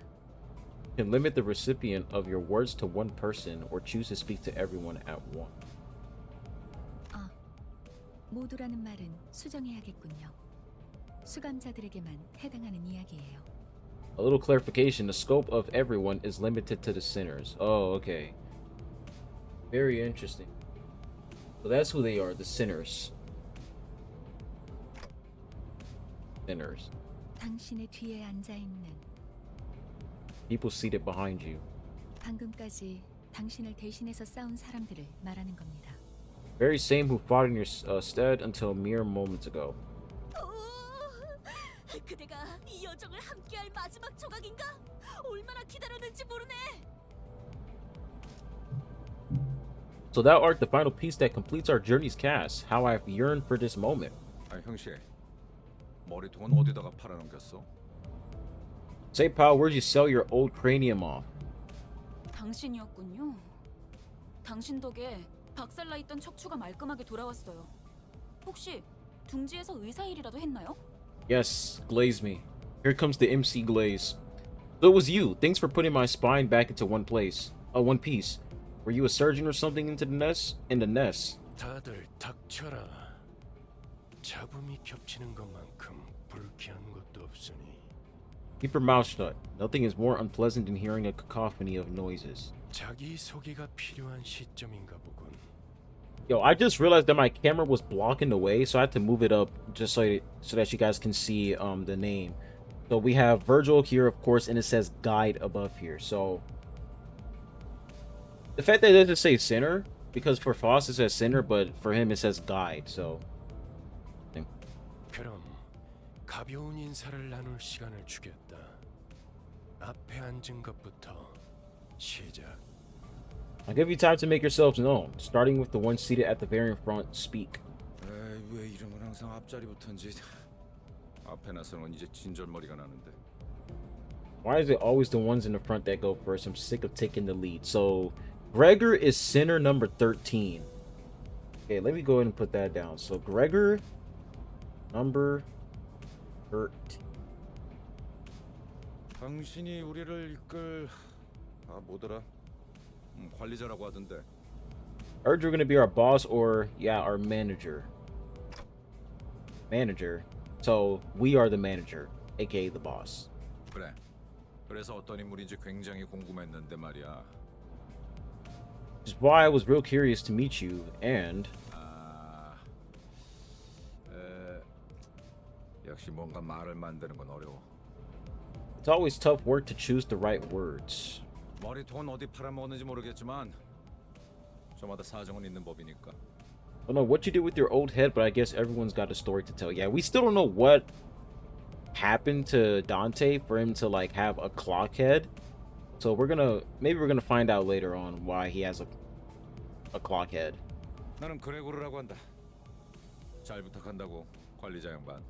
You can limit the recipient of your words to one person or choose to speak to everyone at once. 모두라는 말은 수정해야겠군요. 수감자들에게만 해당하는 이야기예요. A little clarification. The scope of everyone is limited to the sinners. Oh, okay. Very interesting. So that's who they are, the sinners. Sinners. 당신의 뒤에 앉아 있는 People seated behind you. 방금까지 당신을 대신해서 싸운 사람들을 말하는 겁니다. Very same who fought in your stead until mere moments ago. 그대가 이 여정을 함께할 마지막 조각인가? 얼마나 기다렸는지 모르네. So thou art the final piece that completes our journey's cast. How I've yearned for this moment. 아 형씨, 머리통은 어디다가 팔아넘겼어? Say, pal, where'd you sell your old cranium off? 당신이었군요. 당신 덕에 박살나 있던 척추가 말끔하게 돌아왔어요. 혹시 둥지에서 의사 일이라도 했나요? Yes, glaze me. Here comes the MC glaze. So it was you. Thanks for putting my spine back into one piece. Were you a surgeon or something in the nest? 다들 닥쳐라. 잡음이 겹치는 것만큼 불쾌한 것도 없으니. Keep your mouth shut. Nothing is more unpleasant than hearing a cacophony of noises. 자기 소개가 필요한 시점인가 보군. Yo, I just realized that my camera was blocking the way, so I had to move it up just so that you guys can see the name. So we have Virgil here, of course, and it says guide above here. So the fact that it doesn't say sinner, because for Faros it says sinner, but for him it says guide. So 그럼 가벼운 인사를 나눌 시간을 주겠다. 앞에 앉은 것부터 시작. I'll give you time to make yourselves known, starting with the one seated at the very front. Speak. 에이, 왜 이런 건 항상 앞자리부터인지. 앞에 나서는 건 이제 진절머리가 나는데. Why is it always the ones in the front that go first? I'm sick of taking the lead. So Gregor is sinner number 13. Okay, let me go ahead and put that down. So Gregor number 13. 당신이 우리를 이끌 뭐더라? 관리자라고 하던데. Heard you're gonna be our boss or our manager. Manager. So we are the manager, aka the boss. 그래. 그래서 어떤 인물인지 굉장히 궁금했는데 말이야. Which is why I was real curious to meet you and 역시 뭔가 말을 만드는 건 어려워. it's always tough work to choose the right words. 머리통은 어디 팔아먹었는지 모르겠지만 저마다 사정은 있는 법이니까. I don't know what you did with your old head, but I guess everyone's got a story to tell. Yeah, we still don't know what happened to Dante for him to like have a clock head. So maybe we're gonna find out later on why he has a clock head. 나는 그레고르라고 한다. 잘 부탁한다고 관리자 양반.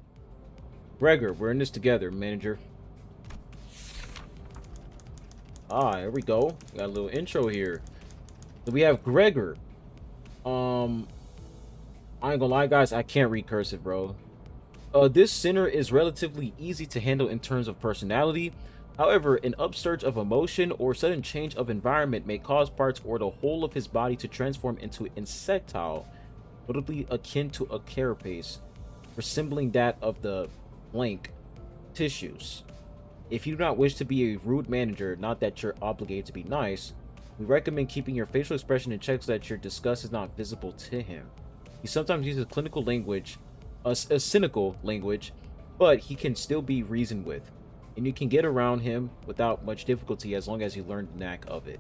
Gregor, we're in this together, manager. Here we go. We got a little intro here. So we have Gregor. I ain't gonna lie, guys, I can't read cursive, bro. This sinner is relatively easy to handle in terms of personality. However, an upsurge of emotion or sudden change of environment may cause parts or the whole of his body to transform into insectile, notably akin to a carapace, resembling that of the blank tissues. If you do not wish to be a rude manager, not that you're obligated to be nice, we recommend keeping your facial expression in check so that your disgust is not visible to him. He sometimes uses clinical language, a cynical language, but he can still be reasoned with, and you can get around him without much difficulty as long as you learn the knack of it.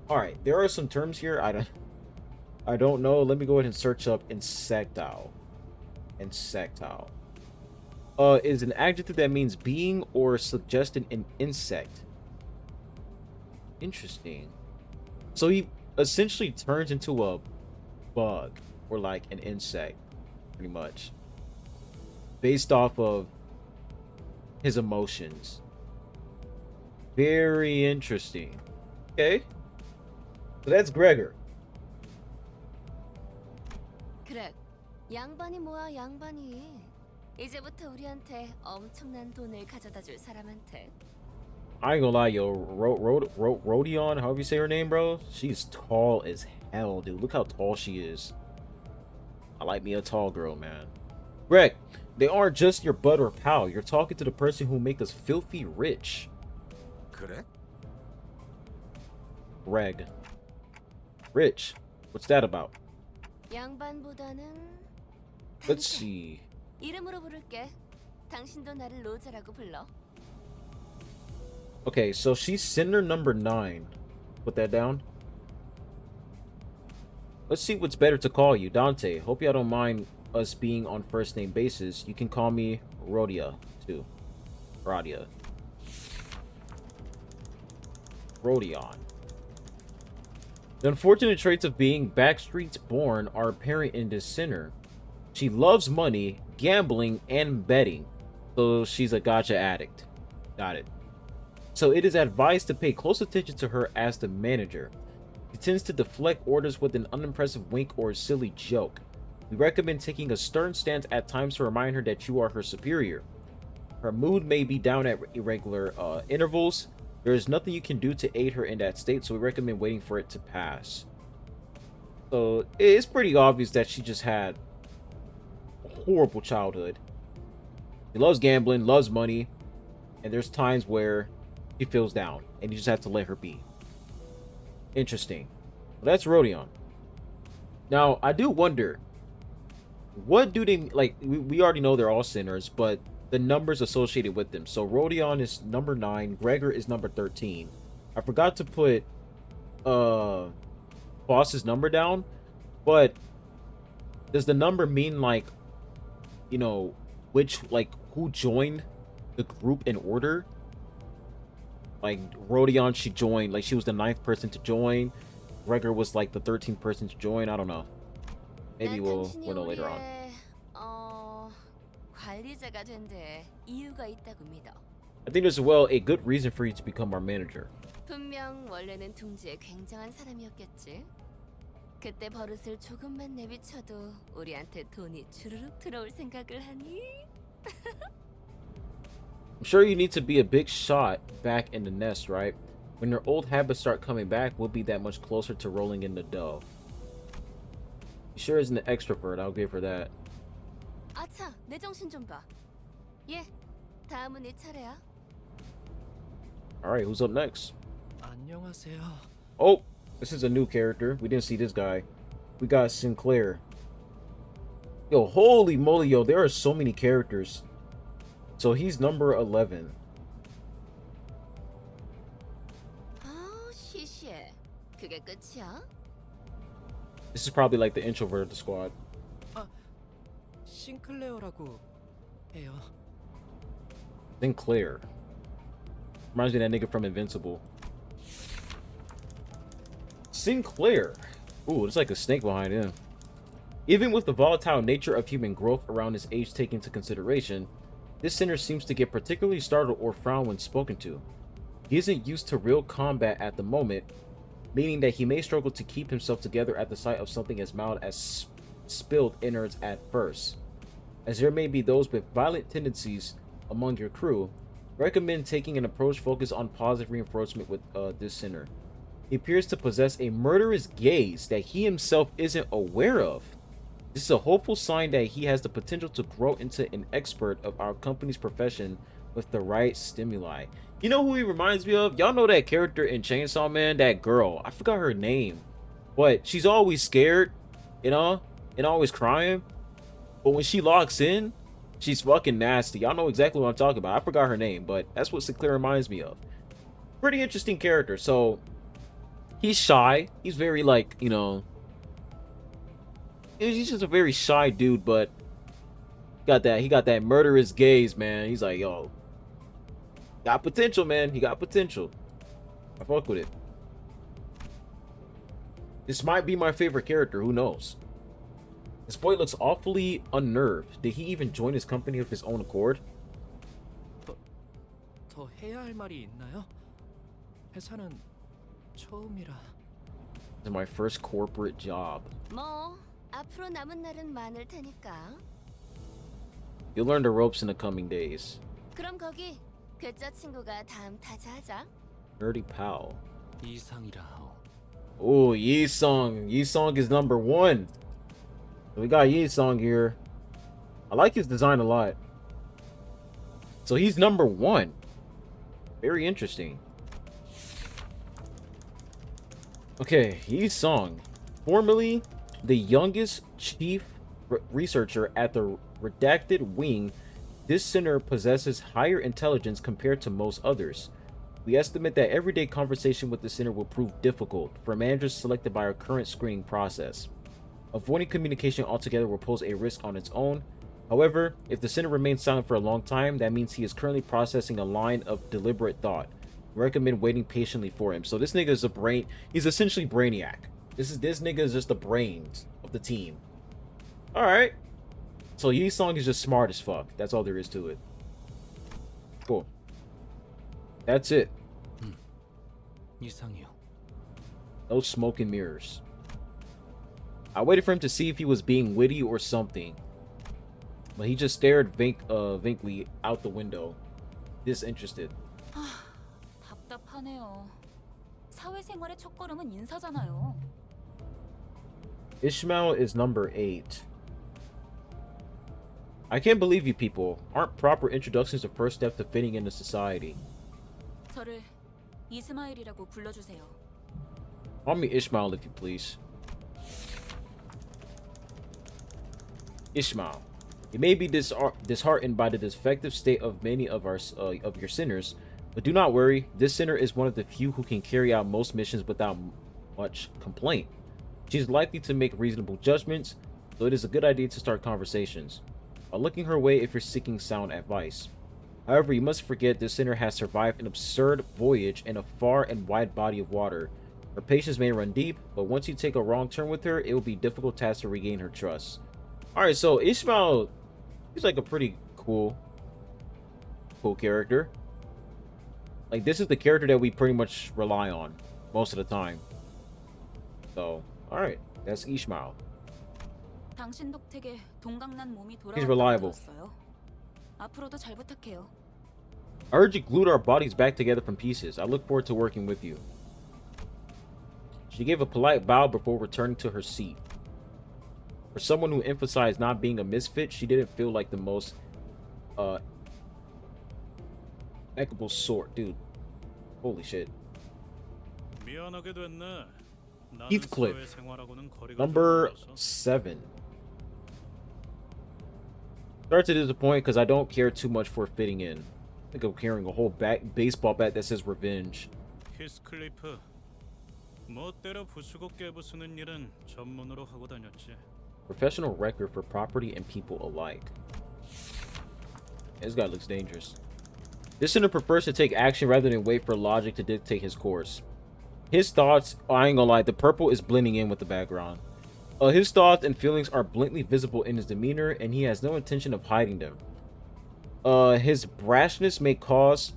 All right, there are some terms here I don't know. Let me go ahead and search up insectile. Insectile. Is an adjective that means being or suggesting an insect. Interesting. So he essentially turns into a bug or like an insect, pretty much, based off of his emotions. Very interesting. Okay. So that's Gregor. 그래, 양반이 뭐야 양반이. 이제부터 우리한테 엄청난 돈을 가져다 줄 사람한테. I ain't gonna lie, yo. Rodion, however you say her name, bro. She's tall as hell, dude. Look how tall she is. I like me a tall girl, man. Greg, they aren't just your bud or pal. You're talking to the person who make us filthy rich. 그래? Greg. Rich. What's that about? 양반보다는 Let's see. 이름으로 부를게. 당신도 나를 로제라고 불러. Okay, so she's sinner number 9. Put that down. Let's see what's better to call you. Dante, hope y'all don't mind us being on first name basis. You can call me Rodia, too. Rodia. Rodion. The unfortunate traits of being backstreets born are apparent in this sinner. She loves money, gambling, and betting. So she's a gacha addict. Got it. So it is advised to pay close attention to her as the manager. She tends to deflect orders with an unimpressive wink or a silly joke. We recommend taking a stern stance at times to remind her that you are her superior. Her mood may be down at irregular intervals. There is nothing you can do to aid her in that state, so we recommend waiting for it to pass. So it's pretty obvious that she just had a horrible childhood. She loves gambling, loves money, and there's times where she feels down, and you just have to let her be. Interesting. Well, that's Rodion. Now, I do wonder, what do they, like, we already know they're all sinners, but the numbers associated with them. So Rodion is number 9, Gregor is number 13. I forgot to put Boss's number down, but does the number mean, like, you know, which, like, who joined the group in order? Like, Rodion, she joined, like, she was the 9th person to join. Gregor was, like, the 13th person to join. I don't know. Maybe we'll know later on. 관리자가 된 데 이유가 있다고 믿어. I think there's, well, a good reason for you to become our manager. 분명 원래는 둥지에 굉장한 사람이었겠지. 그때 버릇을 조금만 내비쳐도 우리한테 돈이 주르륵 들어올 생각을 하니? I'm sure you need to be a big shot back in the nest, right? When your old habits start coming back, we'll be that much closer to rolling in the dough. She sure isn't an extrovert, I'll give her that. 아차, 내 정신 좀 봐. 예, 다음은 네 차례야. Alright, who's up next? 안녕하세요. Oh, this is a new character. We didn't see this guy. We got Sinclair. Yo, holy moly, yo, there are so many characters. So he's number 11. 아, 시시해. 그게 끝이야? This is probably like the introvert of the squad. 싱클레어라고 해요. Sinclair. Reminds me of that nigga from Invincible. Sinclair. Ooh, it's like a snake behind him. Even with the volatile nature of human growth around his age taken into consideration, this sinner seems to get particularly startled or frown when spoken to. He isn't used to real combat at the moment, meaning that he may struggle to keep himself together at the sight of something as mild as spilled innards at first. As there may be those with violent tendencies among your crew, recommend taking an approach focused on positive reinforcement with this sinner. He appears to possess a murderous gaze that he himself isn't aware of. This is a hopeful sign that he has the potential to grow into an expert of our company's profession with the right stimuli. You know who he reminds me of? Y'all know that character in Chainsaw Man, that girl. I forgot her name. But she's always scared, you know, and always crying. But when she locks in, she's fucking nasty. Y'all know exactly what I'm talking about. I forgot her name, but that's what Sinclair reminds me of. Pretty interesting character. So he's shy. He's very, like, you know, he's just a very shy dude, but He got that murderous gaze, man. He's like, yo, got potential, man. He got potential. I fuck with it. This might be my favorite character. Who knows? This boy looks awfully unnerved. Did he even join his company of his own accord? 더 해야 할 말이 있나요? 회사는 처음이라. This is my first corporate job. 뭐 앞으로 남은 날은 많을 테니까. You'll learn the ropes in the coming days. 그럼 거기 괴짜 친구가 다음 타자하자. Nerdy pal. 이상이라 하오. Oh, Yi-sung. Yi-sung is number 1. We got Yi-sung here. I like his design a lot. So he's number 1. Very interesting. Okay, Yi-sung. Formerly the youngest chief researcher at the Redacted Wing, this center possesses higher intelligence compared to most others. We estimate that everyday conversation with the center will prove difficult for managers selected by our current screening process. Avoiding communication altogether will pose a risk on its own. However, if the center remains silent for a long time, that means he is currently processing a line of deliberate thought. We recommend waiting patiently for him. So this nigga is a brain. He's essentially Brainiac. This nigga is just the brains of the team. All right. So Yi-sung is just smart as fuck. That's all there is to it. Cool. That's it. 이상이요. No smoke and mirrors. I waited for him to see if he was being witty or something, but he just stared vaguely out the window, disinterested. 답답하네요. 사회생활의 첫걸음은 인사잖아요. Ishmael is number 8. I can't believe you people. Aren't proper introductions the first step to fitting into society? 저를 이스마일이라고 불러주세요. Call me Ishmael if you please. Ishmael. You may be disheartened by the defective state of many of your sinners, but do not worry. This sinner is one of the few who can carry out most missions without much complaint. She is likely to make reasonable judgments, so it is a good idea to start conversations while looking her way if you're seeking sound advice. However, you must forget this sinner has survived an absurd voyage in a far and wide body of water. Her patience may run deep, but once you take a wrong turn with her, it will be a difficult task to regain her trust. Alright, so Ishmael, he's like a pretty cool character. Like, this is the character that we pretty much rely on most of the time. So, alright, that's Ishmael. 당신 덕택에 동강난 몸이 He's reliable. 돌아왔다고 들었어요. 앞으로도 잘 부탁해요. I heard you glued our bodies back together from pieces. I look forward to working with you. She gave a polite bow before returning to her seat. For someone who emphasized not being a misfit, she didn't feel like the most equable sort. Dude, holy shit. Heathcliff, number 7. Start to disappoint because I don't care too much for fitting in. I think I'm carrying a whole baseball bat that says revenge. 히스클리프, 멋대로 부수고 깨부수는 일은 전문으로 하고 다녔지. Professional record for property and people alike. This guy looks dangerous. This sinner prefers to take action rather than wait for logic to dictate his course. His thoughts, I ain't gonna lie, the purple is blending in with the background. His thoughts and feelings are blatantly visible in his demeanor, and he has no intention of hiding them. His brashness may cause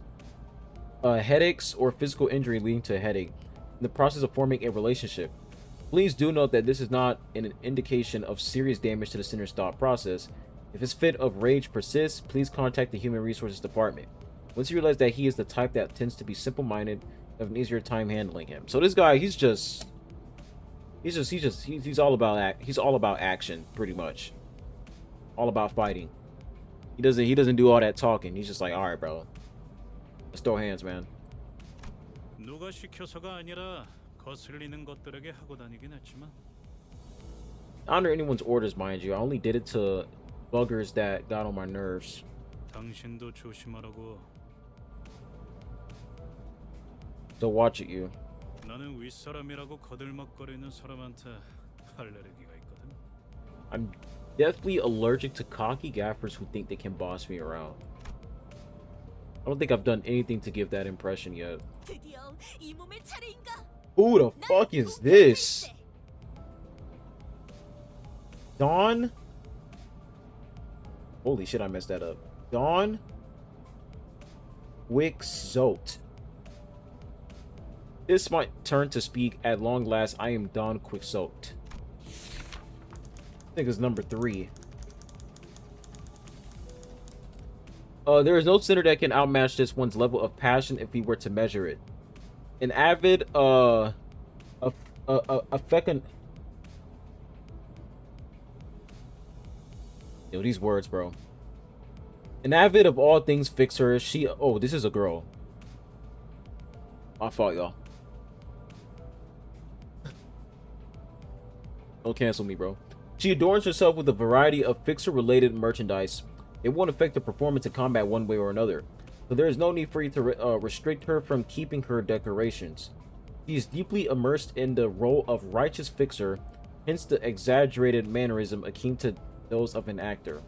headaches or physical injury leading to a headache in the process of forming a relationship. Please do note that this is not an indication of serious damage to the sinner's thought process. If his fit of rage persists, please contact the Human Resources Department. Once you realize that he is the type that tends to be simple-minded, you have an easier time handling him. So this guy, he's all about action, pretty much. All about fighting. He doesn't do all that talking. He's just like, all right, bro, let's throw hands, man. 누가 시켜서가 아니라 거슬리는 것들에게 하고 다니긴 했지만. Under anyone's orders, mind you. I only did it to buggers that got on my nerves. 당신도 조심하라고. So watch it, you. 나는 윗사람이라고 거들먹거리는 사람한테 알레르기가 있거든. Definitely allergic to cocky gaffers who think they can boss me around. I don't think I've done anything to give that impression yet. 드디어 이 몸의 차례인가? Who the fuck is this? Dawn? Holy shit, I messed that up. Dawn Quixote. This might turn to speak at long last. I am Dawn Quixote. I think it's number 3. There is no sinner that can outmatch this one's level of passion if we were to measure it. An avid, fecund... Yo, these words, bro. An avid of all things fixer, she... Oh, this is a girl. My fault, y'all. Don't cancel me, bro. She adorns herself with a variety of fixer-related merchandise. It won't affect the performance in combat one way or another, so there is no need for you to restrict her from keeping her decorations. She is deeply immersed in the role of righteous fixer, hence the exaggerated mannerism akin to those of an actor.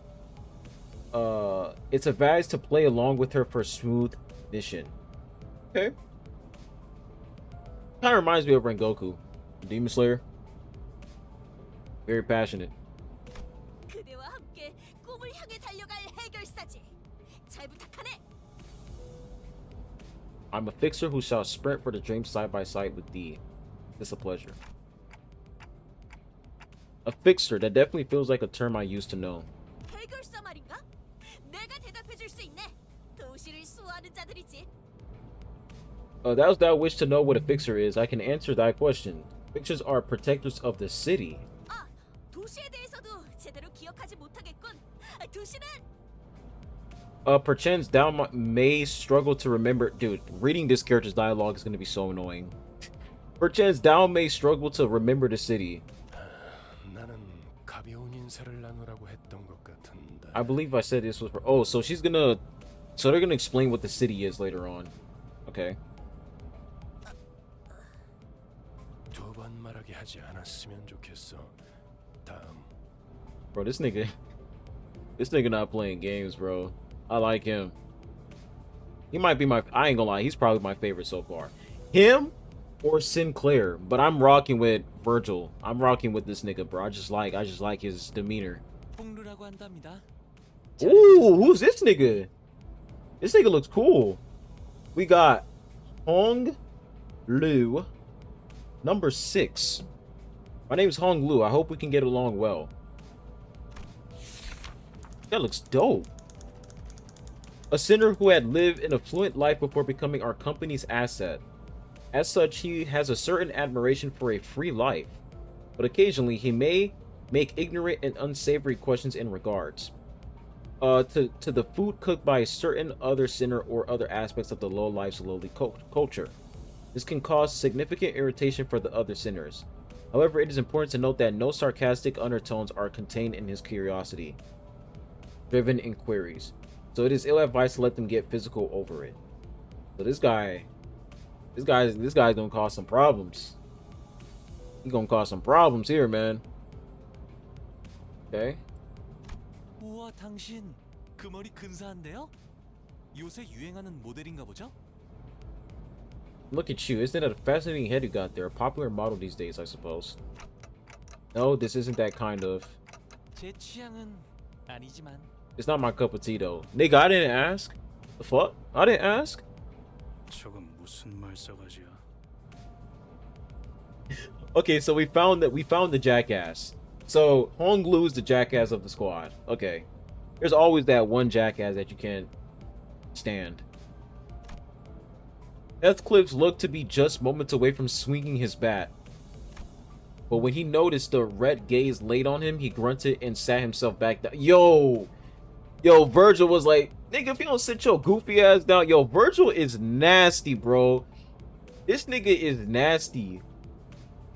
It's advised to play along with her for smooth mission. Okay. Kind of reminds me of Rengoku, Demon Slayer. Very passionate. 그대와 함께 꿈을 향해 달려갈 해결사지. 잘 부탁하네. I'm a fixer who shall sprint for the dream side by side with thee. It's a pleasure. A fixer, that definitely feels like a term I used to know. 해결사 말인가? 내가 대답해 줄 수 있네. 도시를 수호하는 자들이지. Thou thou wish to know what a fixer is, I can answer thy question. Fixers are protectors of the city. 아, 도시에 대해서도 제대로 기억하지 못하겠군. 도시는 Perchance thou may struggle to remember. Dude, reading this character's dialogue is going to be so annoying. Perchance thou may struggle to remember the city. 나는 가벼운 인사를 나누라고 했던 것 같은데. I believe I said this was for. Oh, so she's gonna. So they're gonna explain what the city is later on. Okay. 두 번 말하게 하지 않았으면 좋겠어. 다음. Bro, this nigga not playing games, bro. I like him. He might be my, I ain't gonna lie, he's probably my favorite so far. Him or Sinclair, but I'm rocking with Virgil. I'm rocking with this nigga, bro. I just like his demeanor. Ooh, who's this nigga? This nigga looks cool. We got Hong Lu, number 6. My name is Hong Lu. I hope we can get along well. That looks dope. A sinner who had lived an affluent life before becoming our company's asset. As such, he has a certain admiration for a free life, but occasionally he may make ignorant and unsavory questions in regards to the food cooked by a certain other sinner or other aspects of the low life's lowly culture. This can cause significant irritation for the other sinners. However, it is important to note that no sarcastic undertones are contained in his curiosity-driven inquiries. So it is ill-advised to let them get physical over it. So this guy's gonna cause some problems. He's gonna cause some problems here, man. Okay. 우와, 당신 그 머리 근사한데요? 요새 유행하는 모델인가 보죠? Look at you. Isn't that a fascinating head you got there? A popular model these days, I suppose. No, this isn't that kind of. 제 취향은 아니지만. It's not my cup of tea, though. Nigga, I didn't ask. The fuck? I didn't ask. 저건 무슨 말싸가지야? Okay, so we found the jackass. So Hong Lu is the jackass of the squad. Okay. There's always that one jackass that you can't stand. Heathcliff looked to be just moments away from swinging his bat. But when he noticed the red gaze laid on him, he grunted and sat himself back down. Yo, Virgil was like, nigga, if you don't sit your goofy ass down. Yo, Virgil is nasty, bro. This nigga is nasty.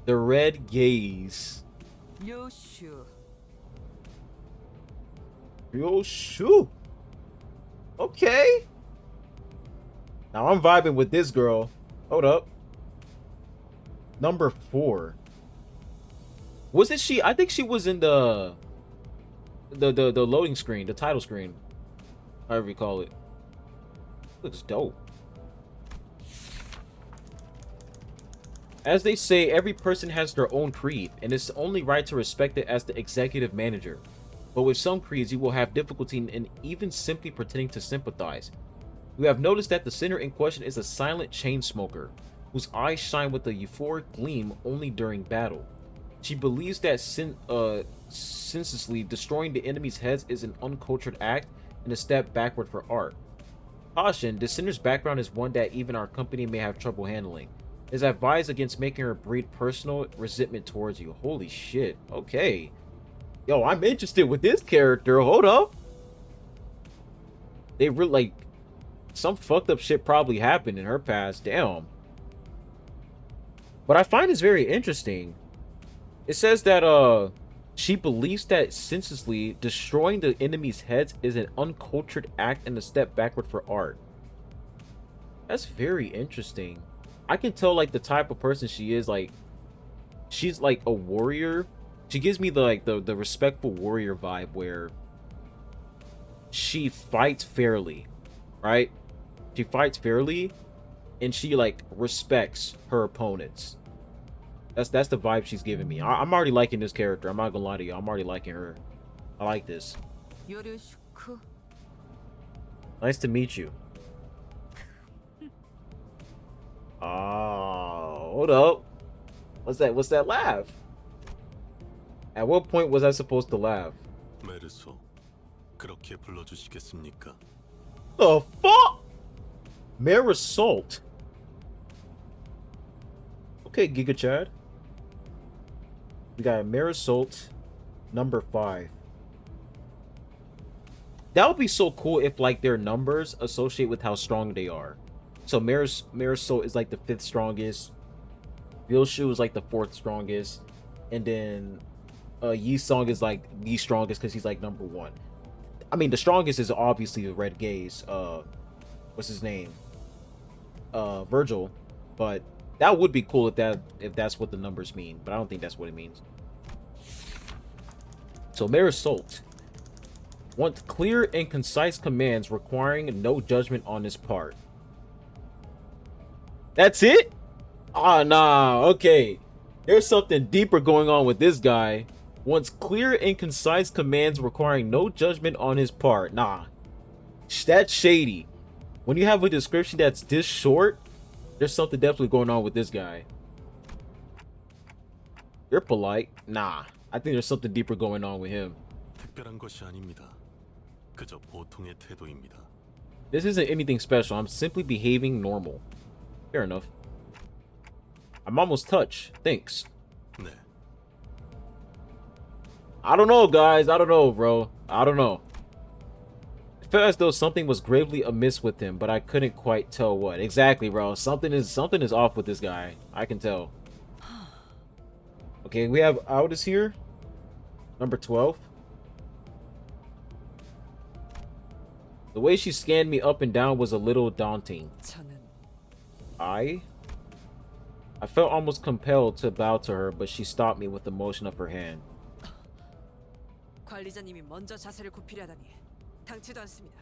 The red gaze. 요슈. Okay. Now I'm vibing with this girl. Hold up. Number 4. Wasn't she? I think she was in the the loading screen, the title screen, however you call it. Looks dope. As they say, every person has their own creed, and it's only right to respect it as the executive manager. But with some creeds, you will have difficulty in even simply pretending to sympathize. We have noticed that the sinner in question is a silent chain smoker, whose eyes shine with a euphoric gleam only during battle. She believes that senselessly destroying the enemy's heads is an uncultured act and a step backward for art. Caution, the sinner's background is one that even our company may have trouble handling. It is advised against making her breed personal resentment towards you. Holy shit. Okay. Yo, I'm interested with this character. Hold up. They really, like, some fucked up shit probably happened in her past. Damn. But I find this very interesting. It says that, she believes that senselessly destroying the enemy's heads is an uncultured act and a step backward for art. That's very interesting. I can tell, like, the type of person she is. Like, she's like a warrior. She gives me the respectful warrior vibe where she fights fairly, right? She fights fairly and she like respects her opponents. That's the vibe she's giving me. I'm already liking this character. I'm not gonna lie to you. I'm already liking her. I like this. Nice to meet you. Oh, hold up. What's that? What's that laugh? At what point was I supposed to laugh? 메르소, 그렇게 불러주시겠습니까? The fuck? Marisol. Okay, Giga Chad. We got Marisol, number 5. That would be so cool if like their numbers associate with how strong they are. So Marisol is like the 5th strongest. Bilshu is like the 4th strongest, and then Yi Song is like the strongest because he's like number 1. I mean, the strongest is obviously the Red Gaze. What's his name? Virgil. But that would be cool if that's what the numbers mean. But I don't think that's what it means. So Marisol wants clear and concise commands requiring no judgment on his part. That's it? Ah, nah. Okay. There's something deeper going on with this guy. Wants clear and concise commands requiring no judgment on his part. Nah. That's shady. When you have a description that's this short, there's something definitely going on with this guy. You're polite. Nah. I think there's something deeper going on with him. 특별한 것이 아닙니다. 그저 보통의 태도입니다. This isn't anything special. I'm simply behaving normal. Fair enough. I'm almost touched. Thanks. 네. I don't know, guys. I don't know, bro. I don't know. It felt as though something was gravely amiss with him, but I couldn't quite tell what. Exactly, bro. Something is off with this guy. I can tell. Okay, we have Aldous here. Number 12. The way she scanned me up and down was a little daunting. I felt almost compelled to bow to her, but she stopped me with the motion of her hand. 관리자님이 먼저 자세를 굽히려다니 당치도 않습니다.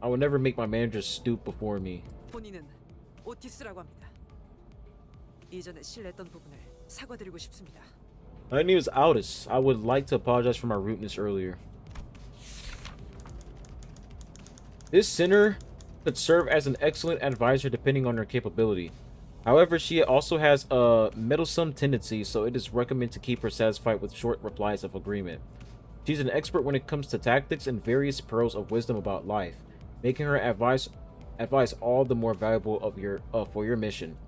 I would never make my manager stoop before me. 본인은 오티스라고 합니다. 이전에 실례했던 부분을 사과드리고 싶습니다. My name is Aldous. I would like to apologize for my rudeness earlier. This sinner could serve as an excellent advisor depending on her capability. However, she also has a meddlesome tendency, so it is recommended to keep her satisfied with short replies of agreement. She's an expert when it comes to tactics and various pearls of wisdom about life, making her advice all the more valuable for your mission.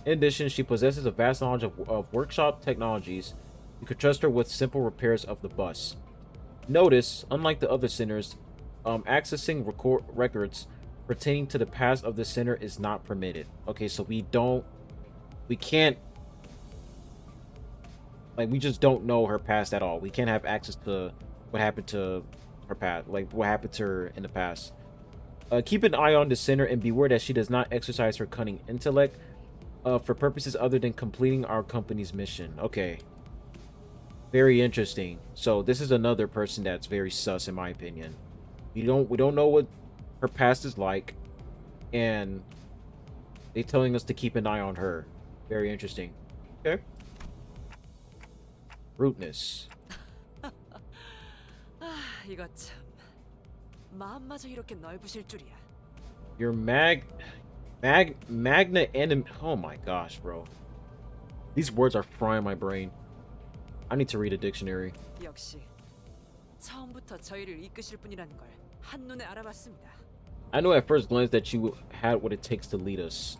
In addition, she possesses a vast knowledge of workshop technologies. You could trust her with simple repairs of the bus. Notice, unlike the other sinners, accessing records pertaining to the past of the sinner is not permitted. Okay, so we can't, like, we just don't know her past at all. We can't have access to what happened to her past, like what happened to her in the past. Keep an eye on the sinner and beware that she does not exercise her cunning intellect for purposes other than completing our company's mission. Okay. Very interesting. So this is another person that's very sus in my opinion. We don't know what her past is like, and they telling us to keep an eye on her. Very interesting. Okay. Rudeness. 아, 이거 참. 마음마저 이렇게 넓으실 줄이야. Your magna enemy. Oh my gosh, bro. These words are frying my brain. I need to read a dictionary. 역시 처음부터 저희를 이끄실 분이라는 걸 한눈에 알아봤습니다. I know at first glance that you had what it takes to lead us.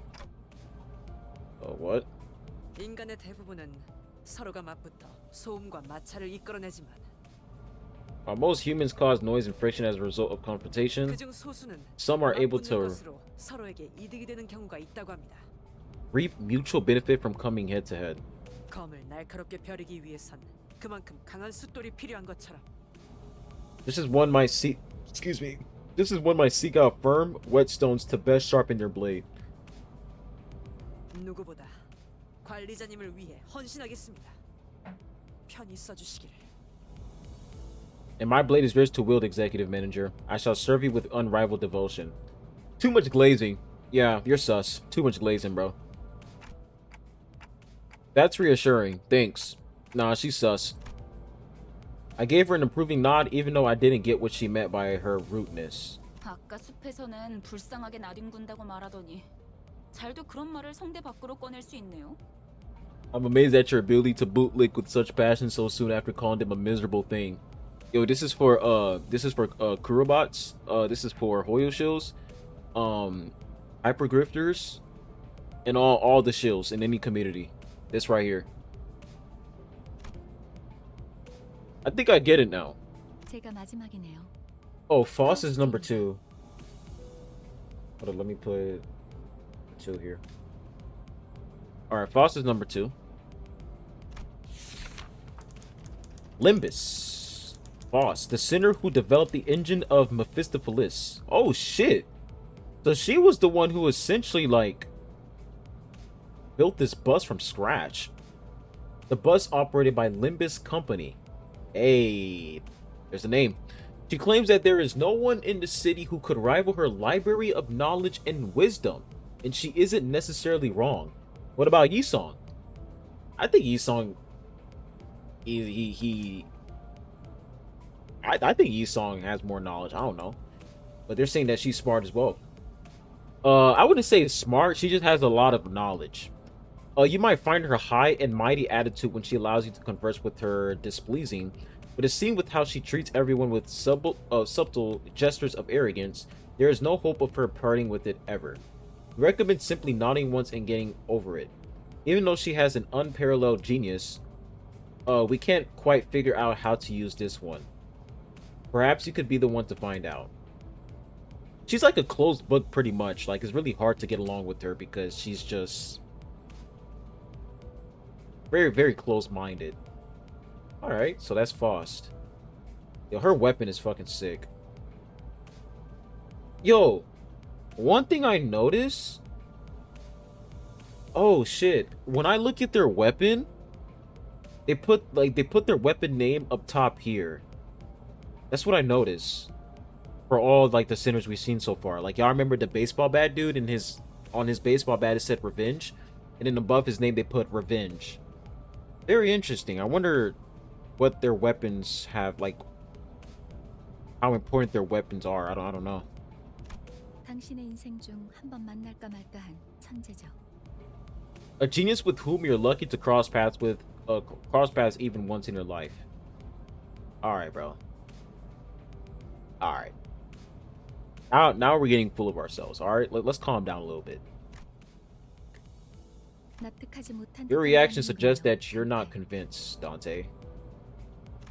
What? 인간의 대부분은 서로가 맞붙어 소음과 마찰을 이끌어내지만 While most humans cause noise and friction as a result of confrontation, 그중 소수는 some are able 맞붙는 to 것으로 서로에게 이득이 되는 경우가 있다고 합니다. reap mutual benefit from coming head to head. 검을 날카롭게 벼르기 위해선 그만큼 강한 숫돌이 필요한 것처럼 This is one might seek. Excuse me. This is one might seek out firm whetstones to best sharpen their blade. 누구보다 관리자님을 위해 헌신하겠습니다. 편히 써주시기를. And my blade is yours to wield, executive manager. I shall serve you with unrivaled devotion. Too much glazing. Yeah, you're sus. Too much glazing, bro. That's reassuring. Thanks. Nah, she's sus. I gave her an approving nod even though I didn't get what she meant by her rudeness. 아까 숲에서는 불쌍하게 나뒹군다고 말하더니 잘도 그런 말을 성대 밖으로 꺼낼 수 있네요. I'm amazed at your ability to bootlick with such passion so soon after calling them a miserable thing. Yo, this is for Kurobots. This is for Hoyo shills, hypergrifters, and all the shills in any community. This right here. I think I get it now. 제가 마지막이네요. Oh, Foss is number 2. Hold on, let me put 2 here. Alright, Foss is number 2. Limbus. Foss, the sinner who developed the engine of Mephistopheles. Oh shit. So she was the one who essentially like built this bus from scratch. The bus operated by Limbus Company. Hey, there's the name. She claims that there is no one in the city who could rival her library of knowledge and wisdom, and she isn't necessarily wrong. What about Yisong? I think Yisong, I think Yisong has more knowledge. I don't know, but they're saying that she's smart as well. I wouldn't say smart. She just has a lot of knowledge. You might find her high and mighty attitude when she allows you to converse with her displeasing, but as seen with how she treats everyone with subtle gestures of arrogance, there is no hope of her parting with it ever. We recommend simply nodding once and getting over it. Even though she has an unparalleled genius, we can't quite figure out how to use this one. Perhaps you could be the one to find out. She's like a closed book pretty much. Like, it's really hard to get along with her because she's just very, very close-minded. Alright, so that's Faust. Yo, her weapon is fucking sick. Yo, one thing I noticed... Oh, shit. When I look at their weapon, they put their weapon name up top here. That's what I noticed. For all, like, the sinners we've seen so far. Like, y'all remember the baseball bat dude? And on his baseball bat it said Revenge? And then above his name they put Revenge. Very interesting. I wonder what their weapons have, like, how important their weapons are. I don't know. 당신의 인생 중 한 번 만날까 말까한 천재죠. A genius with whom you're lucky to cross paths even once in your life. Alright, bro. Alright. Now we're getting full of ourselves. Alright, let's calm down a little bit. 납득하지 못한 Your reaction suggests that you're not convinced, Dante.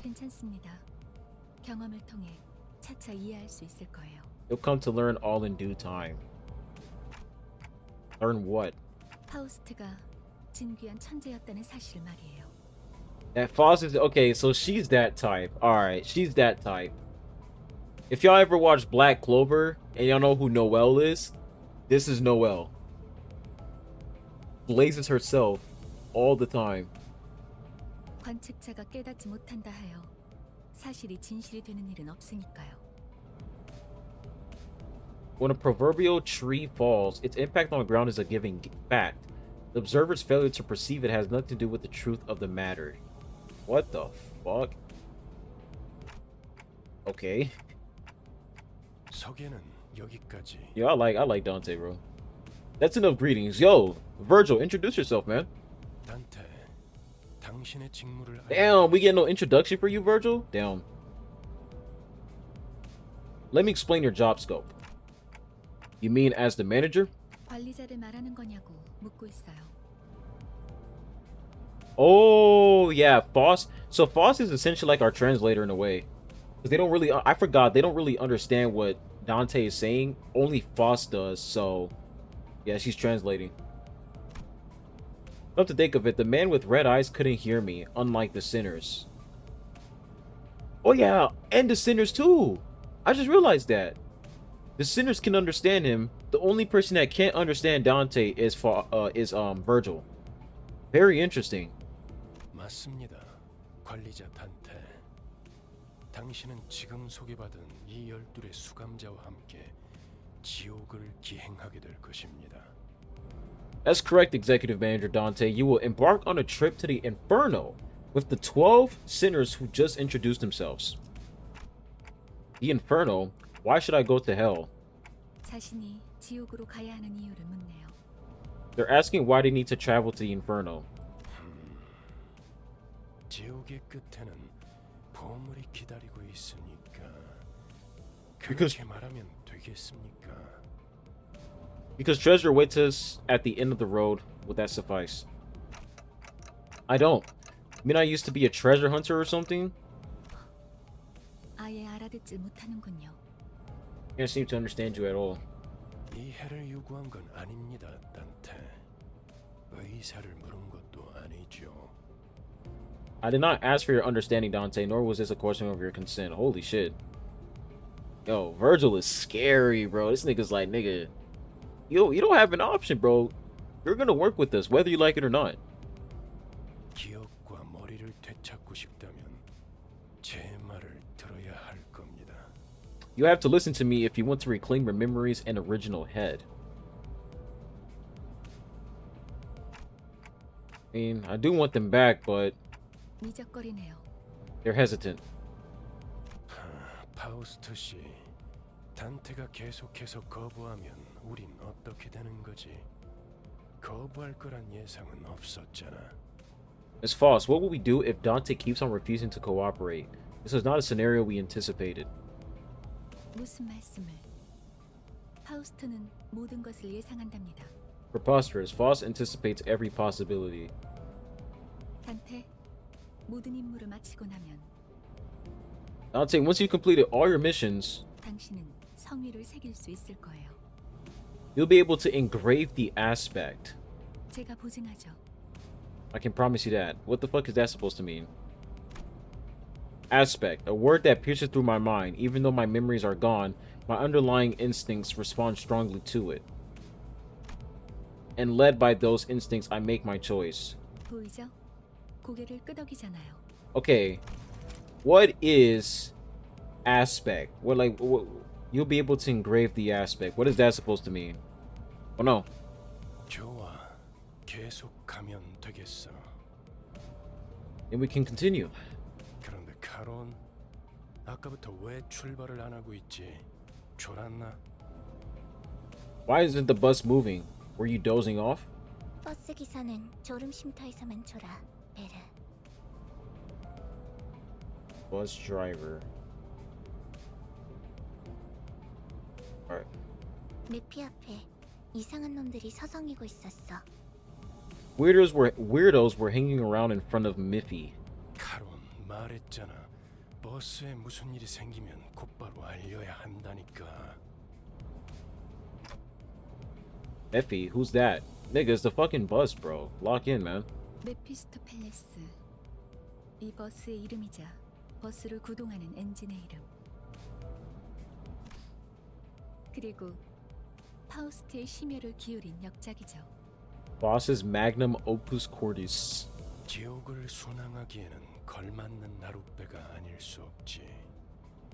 괜찮습니다. 경험을 통해 차차 이해할 수 있을 거예요. You'll come to learn all in due time. Learn what? 파우스트가 진귀한 천재였다는 사실 말이에요. That Faust is okay, so she's that type. Alright, she's that type. If y'all ever watch Black Clover and y'all know who Noelle is, this is Noelle. Blazes herself all the time. 관측자가 깨닫지 못한다 하여 사실이 진실이 되는 일은 없으니까요. When a proverbial tree falls, its impact on the ground is a given fact. The observer's failure to perceive it has nothing to do with the truth of the matter. What the fuck? Okay. 소개는 여기까지. Yo, I like Dante, bro. That's enough greetings. Yo, Virgil, introduce yourself, man. 단테, 당신의 직무를 Damn, we get no introduction for you, Virgil? Damn. Let me explain your job scope. You mean as the manager? 관리자를 말하는 거냐고 묻고 있어요. Oh, yeah, Faros. So Faros is essentially like our translator in a way. Because they don't really, I forgot, they don't really understand what Dante is saying. Only Faros does, so yeah, she's translating. Come to think of it, the man with red eyes couldn't hear me, unlike the sinners. Oh yeah, and the sinners too. I just realized that. The sinners can understand him. The only person that can't understand Dante is Virgil. Very interesting. 맞습니다. 관리자 단테. 당신은 지금 소개받은 이 12의 수감자와 함께 지옥을 기행하게 될 것입니다. That's correct, Executive Manager Dante. You will embark on a trip to the Inferno with the 12 sinners who just introduced themselves. The Inferno? Why should I go to hell? 자신이 지옥으로 가야 하는 이유를 묻네요. They're asking why they need to travel to the Inferno. 지옥의 끝에는 보물이 기다리고 있으니까. Because- 그렇게 말하면 되겠습니까? Because treasure waits us at the end of the road. Would that suffice? I don't. I mean, I used to be a treasure hunter or something? 아예 알아듣질 못하는군요. Can't seem to understand you at all. 이해를 요구한 건 아닙니다, 단테. 의사를 물은 것도 아니죠. I did not ask for your understanding, Dante, nor was this a question of your consent. Holy shit. Yo, Virgil is scary, bro. This nigga's like, nigga, you don't have an option, bro. You're gonna work with us, whether you like it or not. 기억과 머리를 되찾고 싶다면 제 말을 들어야 할 겁니다. You have to listen to me if you want to reclaim your memories and original head. I mean, I do want them back, but 미적거리네요. they're hesitant. 파우스트 씨, 단테가 계속해서 거부하면 우린 어떻게 되는 거지? 거부할 거란 예상은 없었잖아. It's false. What will we do if Dante keeps on refusing to cooperate? This is not a scenario we anticipated. 무슨 말씀을? 파우스트는 모든 것을 예상한답니다. Preposterous. Faust anticipates every possibility. 단테, 모든 임무를 마치고 나면 Dante, once you completed all your missions, 당신은 성위를 새길 수 있을 거예요. you'll be able to engrave the aspect. 제가 보증하죠. I can promise you that. What the fuck is that supposed to mean? Aspect, a word that pierces through my mind. Even though my memories are gone, my underlying instincts respond strongly to it. And led by those instincts, I make my choice. 보이죠? 고개를 끄덕이잖아요. Okay, what is aspect? What you'll be able to engrave the aspect. What is that supposed to mean? Oh no. 좋아, 계속 가면 되겠어. And we can continue. 그런데 카론, 아까부터 왜 출발을 안 하고 있지? 졸았나? Why isn't the bus moving? Were you dozing off? 버스 기사는 졸음 쉼터에서만 졸아, 베르. Bus driver. Alright. 늪이 앞에 이상한 놈들이 서성이고 있었어. Weirdos were hanging around in front of Miffy. 카론, 말했잖아. 버스에 무슨 일이 생기면 곧바로 알려야 한다니까. Miffy? Who's that? Nigga, it's the fucking bus, bro. Lock in, man. 메피스토 팰레스. 이 버스의 이름이자 버스를 구동하는 엔진의 이름. 그리고 파우스트의 심혈을 기울인 역작이죠. Boss's magnum opus cordis. 지옥을 순항하기에는 걸맞는 나룻배가 아닐 수 없지.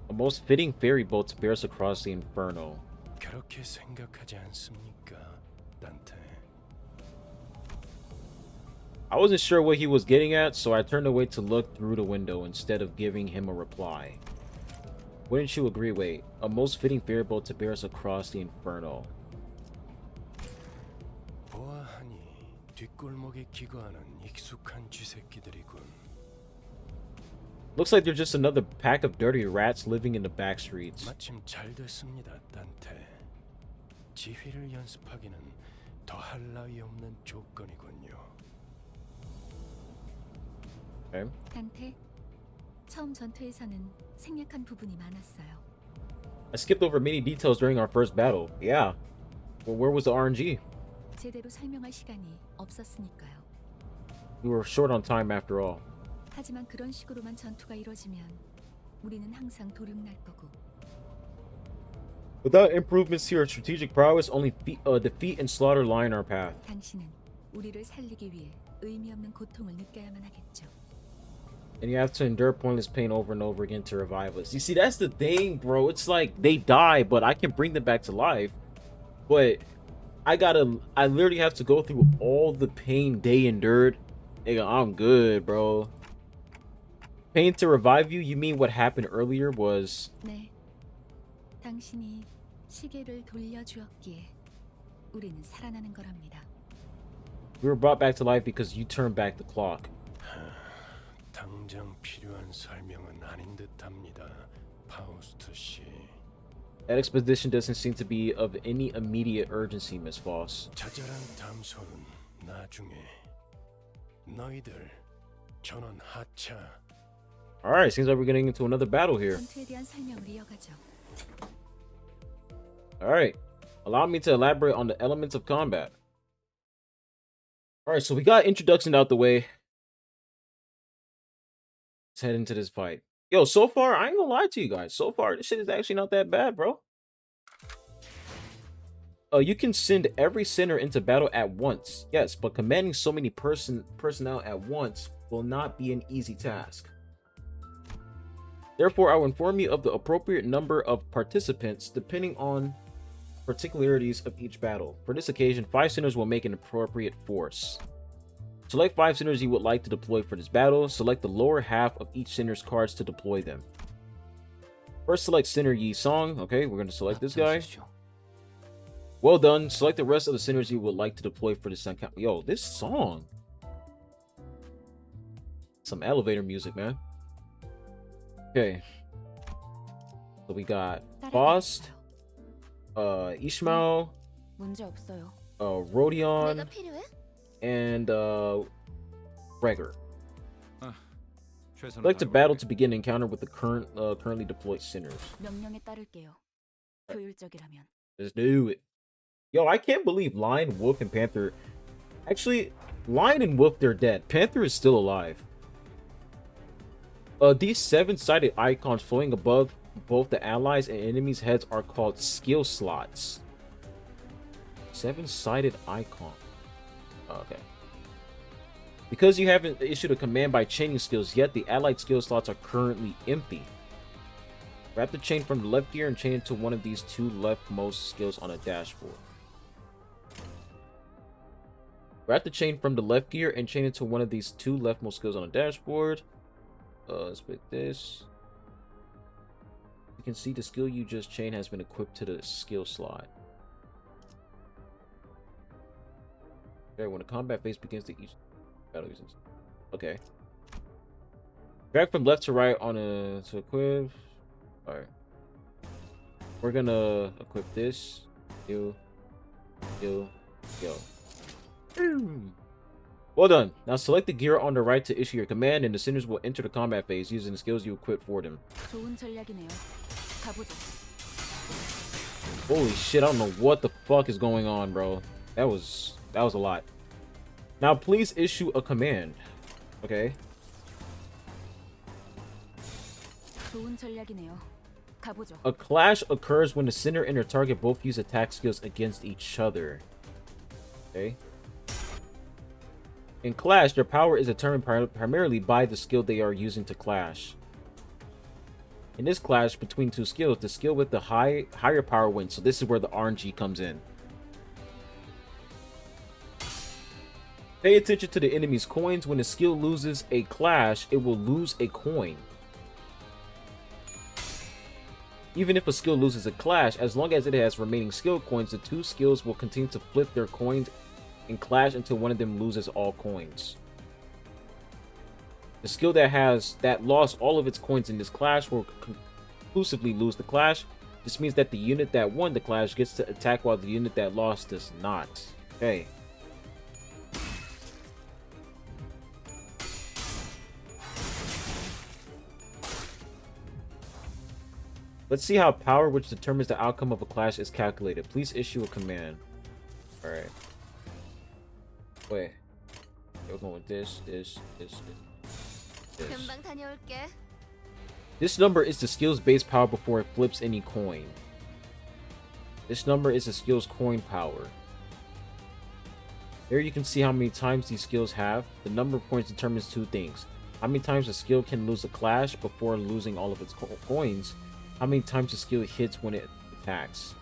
A most fitting ferry boat to bear us across the inferno. 그렇게 생각하지 않습니까, 단테? I wasn't sure what he was getting at, so I turned away to look through the window instead of giving him a reply. Wouldn't you agree? Wait, a most fitting ferry boat to bear us across the inferno. 보아하니 뒷골목에 기거하는 익숙한 쥐새끼들이군. Looks like they're just another pack of dirty rats living in the back streets. 마침 잘 됐습니다, 단테. 지휘를 연습하기는 더할 나위 없는 조건이군요. Okay. 단테, 처음 전투에서는 생략한 부분이 많았어요. I skipped over many details during our first battle. Yeah. Well, where was the RNG? 제대로 설명할 시간이 없었으니까요. We were short on time after all. 하지만 그런 식으로만 전투가 이루어지면 우리는 항상 도륙날 거고. Without improvements to our strategic prowess, only defeat and slaughter lie in our path. 당신은 우리를 살리기 위해 의미 없는 고통을 느껴야만 하겠죠. And you have to endure pointless pain over and over again to revive us. You see, that's the thing, bro. It's like they die, but I can bring them back to life. But I literally have to go through all the pain they endured. Nigga, I'm good, bro. Pain to revive you? You mean what happened earlier was... 네. 당신이 시계를 돌려주었기에 우리는 살아나는 거랍니다. We were brought back to life because you turned back the clock. 당장 필요한 설명은 아닌 듯합니다, 파우스트 씨. That exposition doesn't seem to be of any immediate urgency, Miss Foss. 자잘한 담소는 나중에. 너희들 전원 하차. Alright, seems like we're getting into another battle here. 전투에 대한 설명을 이어가죠. Alright, allow me to elaborate on the elements of combat. Alright, so we got introduction out the way. Let's head into this fight. Yo, so far, I ain't gonna lie to you guys. So far, this shit is actually not that bad, bro. You can send every center into battle at once. Yes, but commanding so many personnel at once will not be an easy task. Therefore, I will inform you of the appropriate number of participants depending on particularities of each battle. For this occasion, 5 centers will make an appropriate force. Select 5 centers you would like to deploy for this battle. Select the lower half of each center's cards to deploy them. First, select center Yi Song. Okay, we're going to select this guy. Well done. Select the rest of the centers you would like to deploy for this encounter. Yo, this song. Some elevator music, man. Okay. So we got Faust, Ishmael, 문제 없어요. Rodion, 내가 필요해? and Gregor. Select a battle to begin encounter with the currently deployed centers. 명령에 따를게요. 효율적이라면. Let's do it. Yo, I can't believe Lion, Wolf, and Panther. Actually, Lion and Wolf, they're dead. Panther is still alive. These 7-sided icons floating above both the allies and enemies' heads are called skill slots. 7-sided icon. Okay. Because you haven't issued a command by chaining skills yet, the allied skill slots are currently empty. Wrap the chain from the left gear and chain it to one of these 2 leftmost skills on a dashboard. Wrap the chain from the left gear and chain it to one of these 2 leftmost skills on a dashboard. Let's pick this. You can see the skill you just chained has been equipped to the skill slot. Okay, when a combat phase begins to each battle uses. Okay. Drag from left to right on a to equip. Alright. We're gonna equip this. Yo. Well done. Now select the gear on the right to issue your command, and the centers will enter the combat phase using the skills you equipped for them. 좋은 전략이네요. 가보죠. Holy shit, I don't know what the fuck is going on, bro. That was a lot. Now please issue a command. Okay. 좋은 전략이네요. 가보죠. A clash occurs when the center and their target both use attack skills against each other. Okay. In Clash, their power is determined primarily by the skill they are using to clash. In this clash between two skills, the skill with the higher power wins. So this is where the RNG comes in. Pay attention to the enemy's coins. When a skill loses a clash, it will lose a coin. Even if a skill loses a clash, as long as it has remaining skill coins, the two skills will continue to flip their coins and clash until one of them loses all coins. The skill that lost all of its coins in this clash will conclusively lose the clash. This means that the unit that won the clash gets to attack while the unit that lost does not. Okay. Let's see how power, which determines the outcome of a clash, is calculated. Please issue a command. Alright. Wait. We're going with this. 금방 다녀올게. This number is the skill's base power before it flips any coin. This number is the skill's coin power. There you can see how many times these skills have. The number of coins determines two things. How many times a skill can lose a clash before losing all of its coins. How many times the skill hits when it attacks.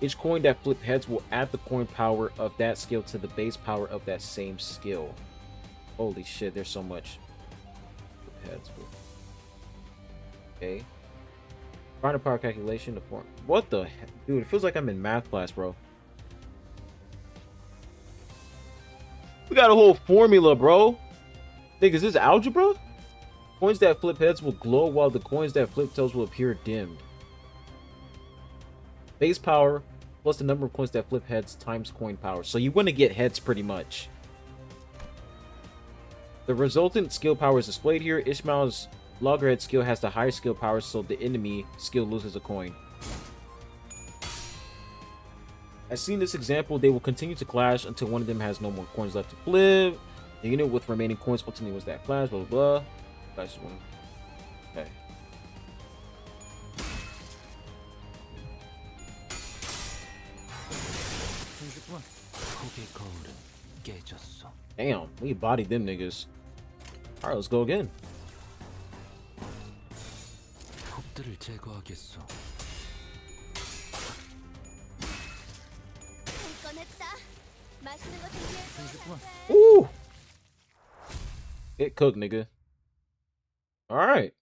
Each coin that flip heads will add the coin power of that skill to the base power of that same skill. Holy shit, there's so much. Flip heads. Okay. Find a power calculation to form. What the heck? Dude, it feels like I'm in math class, bro. We got a whole formula, bro. Think, is this algebra? Coins that flip heads will glow while the coins that flip tails will appear dimmed. Base power plus the number of coins that flip heads times coin power. So you want to get heads pretty much. The resultant skill power is displayed here. Ishmael's loggerhead skill has the higher skill power, so the enemy skill loses a coin. As seen in this example, they will continue to clash until one of them has no more coins left to flip. The unit with remaining coins ultimately was that clash, blah blah blah. Clash one. Okay. Damn, we bodied them niggas. Alright, let's go again. Ooh! Get cooked, nigga. Alright.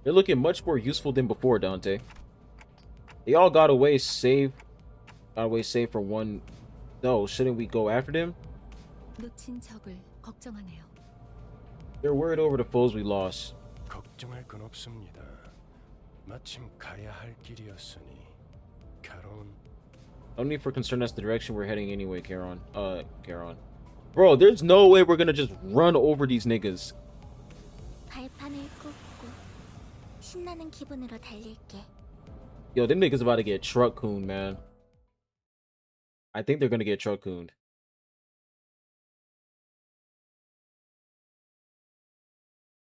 They're looking much more useful than before, Dante. They all got away safe for one. No, shouldn't we go after them? 놓친 적을 걱정하네요. They're worried over the foes we lost. 걱정할 건 없습니다. 마침 가야 할 길이었으니 가론. No need for concern. That's the direction we're heading anyway, Charon. Charon. Bro, there's no way we're gonna just run over these niggas. 발판을 꽂고 신나는 기분으로 달릴게. Yo, them niggas about to get truck-cooned, man. I think they're gonna get truck-cooned.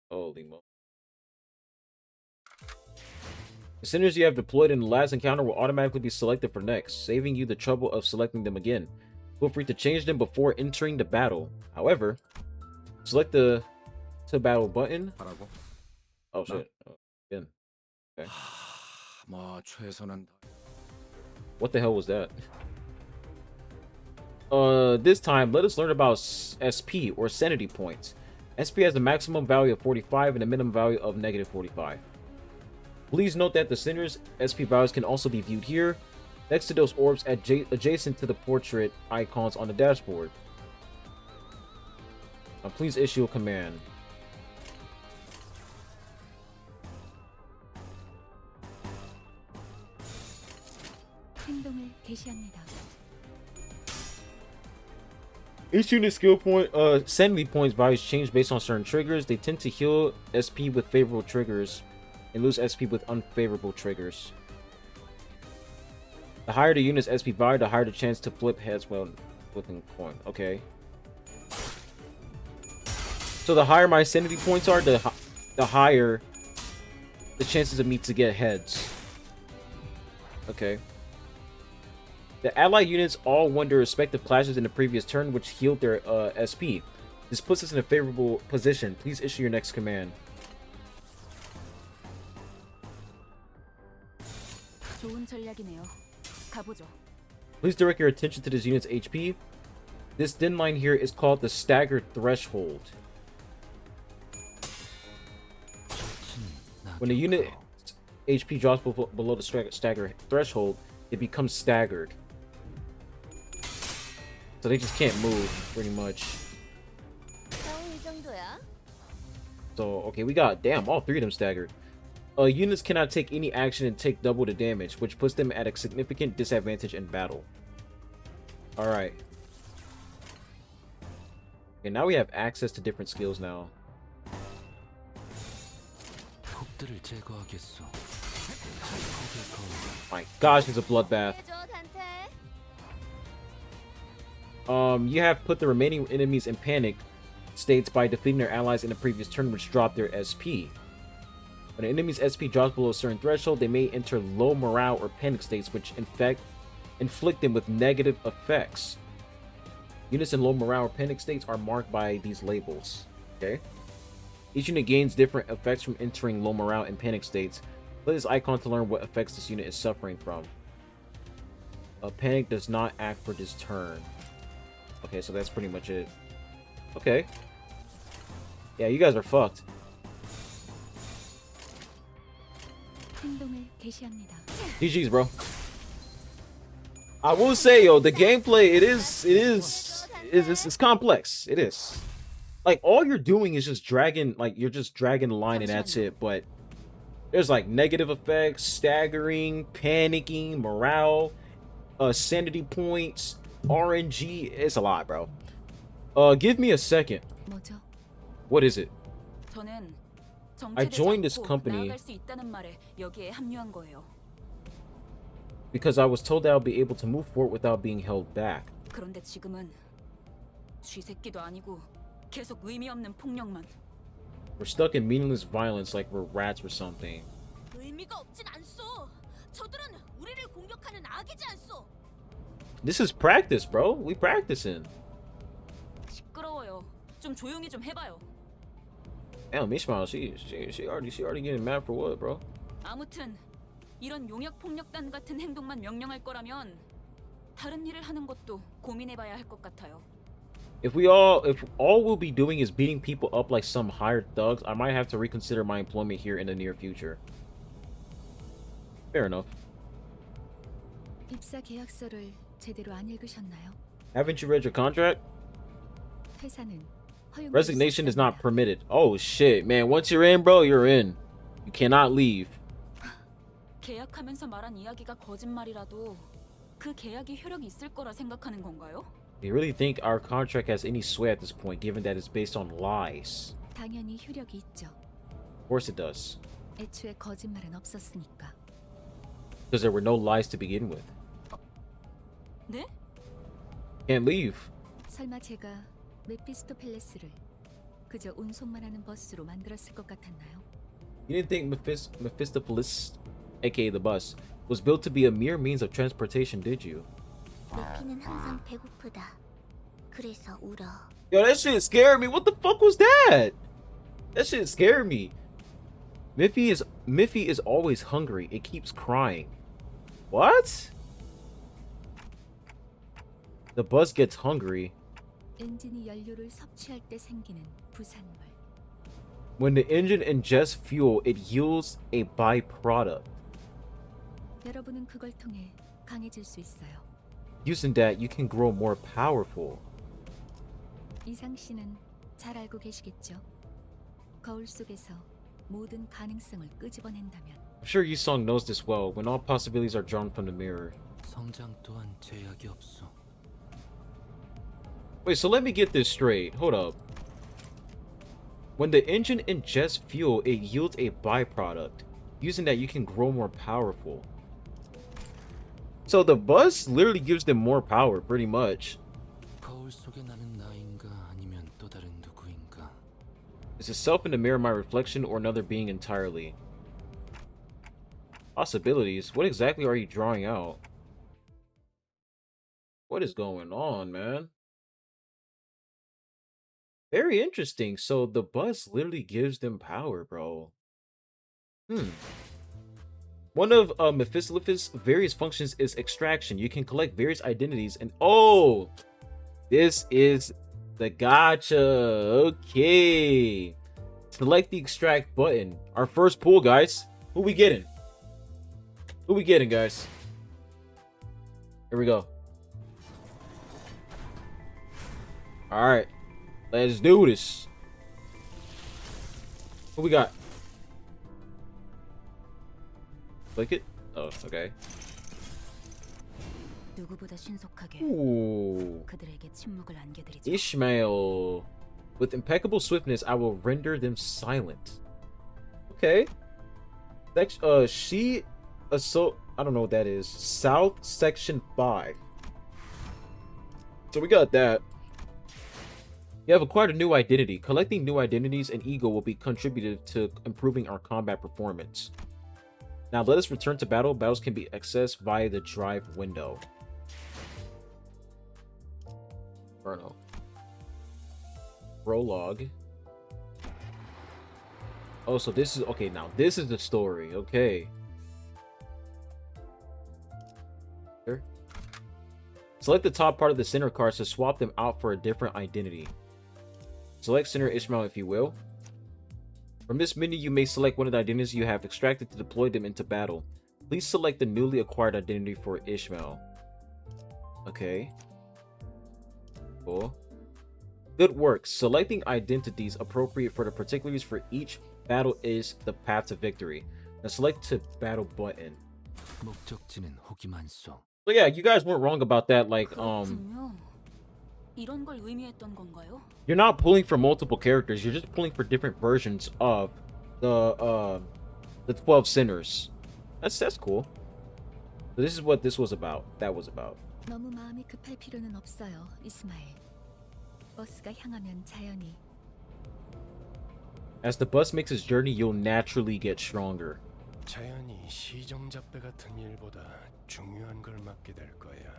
Holy mo. The centers you have deployed in the last encounter will automatically be selected for next, saving you the trouble of selecting them again. Feel free to change them before entering the battle. However, select the to battle button. Oh shit. Oh, again. Okay. What the hell was that? This time, let us learn about SP, or sanity points. SP has a maximum value of 45 and a minimum value of negative 45. Please note that the center's SP values can also be viewed here, next to those orbs adjacent to the portrait icons on the dashboard. Now please issue a command. 행동을 개시합니다. Each unit skill point, sanity points values change based on certain triggers. They tend to heal SP with favorable triggers and lose SP with unfavorable triggers. The higher the unit's SP value, the higher the chance to flip heads while flipping coin. Okay. So the higher my sanity points are, the higher the chances of me to get heads. Okay. The allied units all won their respective clashes in the previous turn, which healed their SP. This puts us in a favorable position. Please issue your next command. 좋은 전략이네요. 가보죠. Please direct your attention to this unit's HP. This thin line here is called the staggered threshold. When the unit HP drops below the stagger threshold, it becomes staggered. So they just can't move, pretty much. So, okay, we got, damn, all three of them staggered. Units cannot take any action and take double the damage, which puts them at a significant disadvantage in battle. Alright. Okay, now we have access to different skills now. My gosh, it's a bloodbath. You have put the remaining enemies in panic states by defeating their allies in the previous turn, which dropped their SP. When an enemy's SP drops below a certain threshold, they may enter low morale or panic states, which inflict them with negative effects. Units in low morale or panic states are marked by these labels. Okay. Each unit gains different effects from entering low morale and panic states. Click this icon to learn what effects this unit is suffering from. Panic does not act for this turn. Okay, so that's pretty much it. Okay. Yeah, you guys are fucked. GG's, bro. I will say, yo, the gameplay, it's complex. It is. Like, all you're doing is just dragging, like, you're just dragging the line and that's it. But there's, like, negative effects, staggering, panicking, morale, sanity points, RNG. It's a lot, bro. Give me a second. What is it? I joined this company because I was told that I'll be able to move forward without being held back. 그런데 지금은 쥐새끼도 아니고 계속 의미 없는 폭력만. We're stuck in meaningless violence like we're rats or something. 의미가 없진 않소. 저들은 우리를 공격하는 악이지 않소. This is practice, bro. We practicing. 시끄러워요. 좀 조용히 좀 해봐요. Damn, Mishmael, she already getting mad for what, bro? 아무튼 이런 용역 폭력단 같은 행동만 명령할 거라면 다른 일을 하는 것도 고민해봐야 할 것 같아요. If all we'll be doing is beating people up like some hired thugs, I might have to reconsider my employment here in the near future. Fair enough. 입사 계약서를 제대로 안 읽으셨나요? Haven't you read your contract? 회사는 Resignation is not permitted. Oh shit, man. Once you're in, bro, you're in. You cannot leave. 계약하면서 말한 이야기가 거짓말이라도 그 계약이 효력이 있을 거라 생각하는 건가요? Do you really think our contract has any sway at this point, given that it's based on lies? 당연히 효력이 있죠. Of course it does. 애초에 거짓말은 없었으니까. Because there were no lies to begin with. 네? Can't leave. 설마 제가 메피스토펠레스를 그저 운송만 하는 버스로 만들었을 것 같았나요? You didn't think Mephistopheles, aka the bus, was built to be a mere means of transportation, did you? 루피는 항상 배고프다. 그래서 울어. Yo, that shit scared me. What the fuck was that? That shit scared me. Miffy is always hungry. It keeps crying. What? The bus gets hungry. 엔진이 연료를 섭취할 때 생기는 부산물. When the engine ingests fuel, it yields a byproduct. 여러분은 그걸 통해 강해질 수 있어요. Using that, you can grow more powerful. 이상 씨는 잘 알고 계시겠죠? 거울 속에서 모든 가능성을 끄집어낸다면. I'm sure Yusong knows this well. When all possibilities are drawn from the mirror. 성장 또한 제약이 없어. Wait, so let me get this straight. Hold up. When the engine ingests fuel, it yields a byproduct. Using that, you can grow more powerful. So the bus literally gives them more power, pretty much. 거울 속에 나는 나인가 아니면 또 다른 누구인가? Is the self in the mirror my reflection or another being entirely? Possibilities? What exactly are you drawing out? What is going on, man? Very interesting. So the bus literally gives them power, bro. One of Mephistopheles' various functions is extraction. You can collect various identities and oh, this is the gotcha. Okay. Select the extract button. Our first pool, guys. Who we getting? Who we getting, guys? Here we go. All right. Let's do this. What we got? Click it. Oh, okay. 누구보다 신속하게 Ooh. 그들에게 침묵을 안겨드리죠. Ishmael. With impeccable swiftness, I will render them silent. Okay. So I don't know what that is. South Section 5. So we got that. You have acquired a new identity. Collecting new identities and ego will be contributed to improving our combat performance. Now let us return to battle. Battles can be accessed via the drive window. Inferno. Prologue. Oh, so this is okay. Now this is the story. Okay. Here. Select the top part of the center cards to swap them out for a different identity. Select Center Ishmael if you will. From this menu, you may select one of the identities you have extracted to deploy them into battle. Please select the newly acquired identity for Ishmael. Okay. Cool. Good work. Selecting identities appropriate for the particulars for each battle is the path to victory. Now select to battle button. 목적지는 호기만소. So yeah, you guys weren't wrong about that. Like, 그렇군요. 이런 걸 의미했던 건가요? you're not pulling for multiple characters. You're just pulling for different versions of the 12 sinners. That's cool. So this is what this was about. That was about. 너무 마음이 급할 필요는 없어요, 이스마엘. 버스가 향하면 자연히 As the bus makes its journey, you'll naturally get stronger. 자연히 시정잡배 같은 일보다 중요한 걸 맡게 될 거야.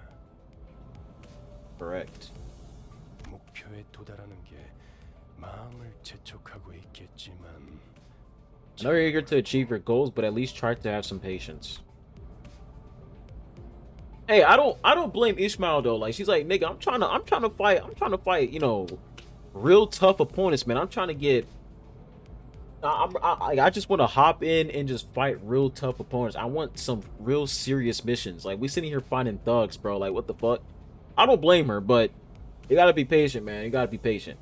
Correct. 목표에 도달하는 게 마음을 재촉하고 있겠지만 I know you're eager to achieve your goals, but at least try to have some patience. Hey, I don't blame Ishmael though. Like she's like, nigga, I'm trying to fight, you know, real tough opponents, man. I'm trying to get I just want to hop in and just fight real tough opponents. I want some real serious missions. Like we sitting here fighting thugs, bro. Like what the fuck? I don't blame her, but you gotta be patient, man. You gotta be patient.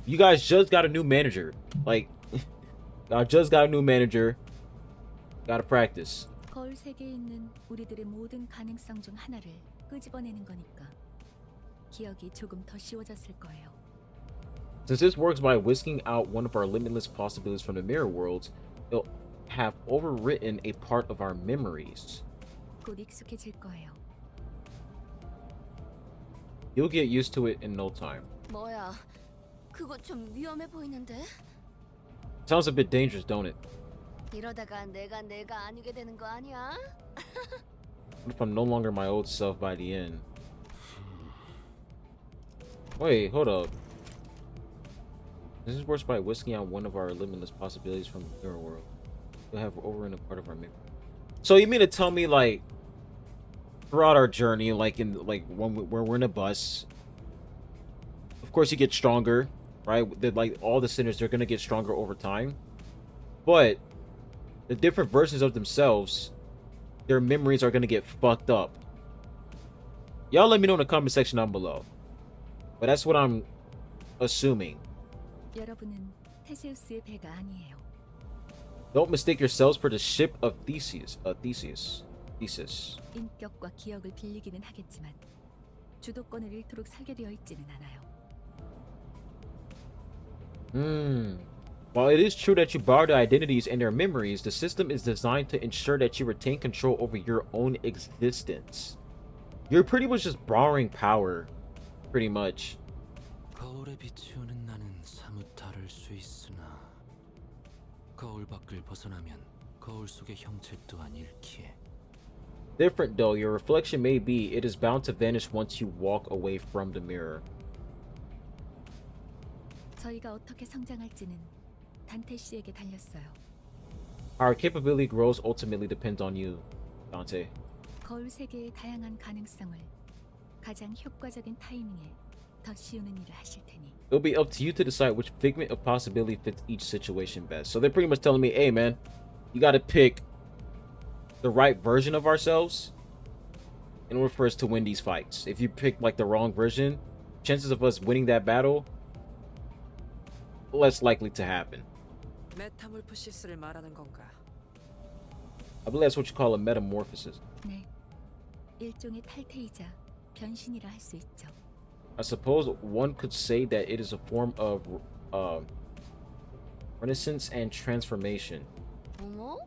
You guys just got a new manager. Like, I just got a new manager. Gotta practice. 거울 세계에 있는 우리들의 모든 가능성 중 하나를 끄집어내는 거니까 기억이 조금 더 쉬워졌을 거예요. Since this works by whisking out one of our limitless possibilities from the mirror worlds, it'll have overwritten a part of our memories. 곧 익숙해질 거예요. You'll get used to it in no time. 뭐야? 그거 좀 위험해 보이는데? Sounds a bit dangerous, don't it? 이러다가 내가 아니게 되는 거 아니야? What if I'm no longer my old self by the end? Wait, hold up. This works by whisking out one of our limitless possibilities from the mirror world. You'll have overrun a part of our memory. So you mean to tell me, like, throughout our journey, like when we're in a bus, of course you get stronger, right? Like all the sinners, they're gonna get stronger over time, but the different versions of themselves, their memories are gonna get fucked up. Y'all let me know in the comment section down below, but that's what I'm assuming. 여러분은 테세우스의 배가 아니에요. Don't mistake yourselves for the ship of Theseus. 인격과 기억을 빌리기는 하겠지만 주도권을 잃도록 설계되어 있지는 않아요. While it is true that you borrow the identities and their memories, the system is designed to ensure that you retain control over your own existence. You're pretty much just borrowing power, pretty much. 거울에 비추는 나는 사뭇 다를 수 있으나 거울 밖을 벗어나면 거울 속의 형체 또한 잃기에 Different though, your reflection may be, it is bound to vanish once you walk away from the mirror. 저희가 어떻게 성장할지는 단테 씨에게 달렸어요. Our capability grows ultimately depends on you, Dante. 거울 세계의 다양한 가능성을 가장 효과적인 타이밍에 더 씌우는 일을 하실 테니. It'll be up to you to decide which figment of possibility fits each situation best. So they're pretty much telling me, hey man, you gotta pick the right version of ourselves in order for us to win these fights. If you pick like the wrong version, chances of us winning that battle less likely to happen. 메타몰프시스를 말하는 건가? I believe that's what you call a metamorphosis. 네, 일종의 탈퇴이자 변신이라 할 수 있죠. I suppose one could say that it is a form of renaissance and transformation. 어머?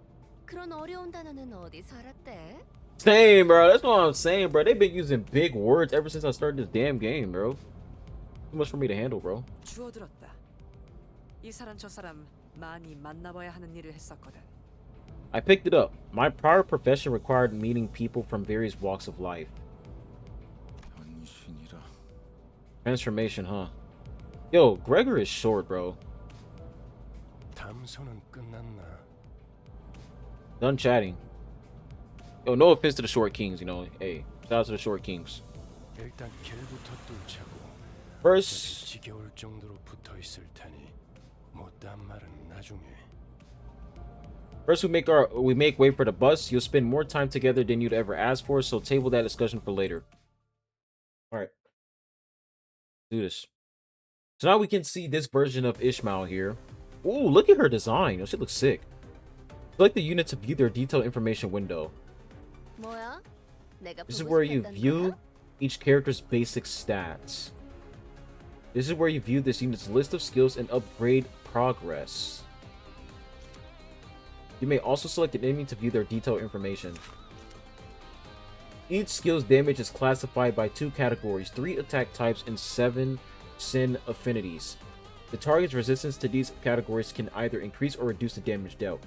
그런 어려운 단어는 어디서 알았대? Same, bro. That's what I'm saying, bro. They've been using big words ever since I started this damn game, bro. Too much for me to handle, bro. 주워들었다. 이 사람 저 사람 많이 만나봐야 하는 일을 했었거든. I picked it up. My prior profession required meeting people from various walks of life. 변신이라. Transformation, huh? Yo, Gregor is short, bro. 담소는 끝났나? Done chatting. Yo, no offense to the short kings, you know. Hey, shout out to the short kings. 일단 길부터 뚫자고. First, 지겨울 정도로 붙어 있을 테니 못한 말은 나중에. First, we make way for the bus. You'll spend more time together than you'd ever ask for, so table that discussion for later. All right, do this. So now we can see this version of Ishmael here. Ooh, look at her design. Oh, she looks sick. Select the unit to view their detailed information window. 뭐야? 내가 This is 보고 where you 싶었던 view 거야? each character's basic stats. This is where you view this unit's list of skills and upgrade progress. You may also select an enemy to view their detailed information. Each skill's damage is classified by 2 categories, 3 attack types, and 7 sin affinities. The target's resistance to these categories can either increase or reduce the damage dealt.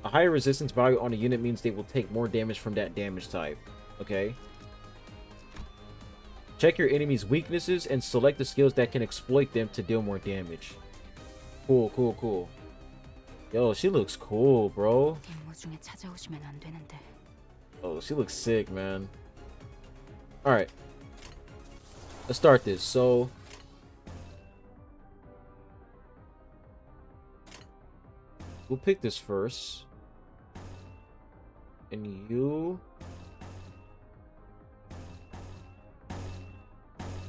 A higher resistance value on a unit means they will take more damage from that damage type. Okay? Check your enemy's weaknesses and select the skills that can exploit them to deal more damage. Cool, cool, cool. Yo, she looks cool, bro. 임무 중에 찾아오시면 안 되는데. Oh, she looks sick, man. Alright. Let's start this. So, we'll pick this first. And you...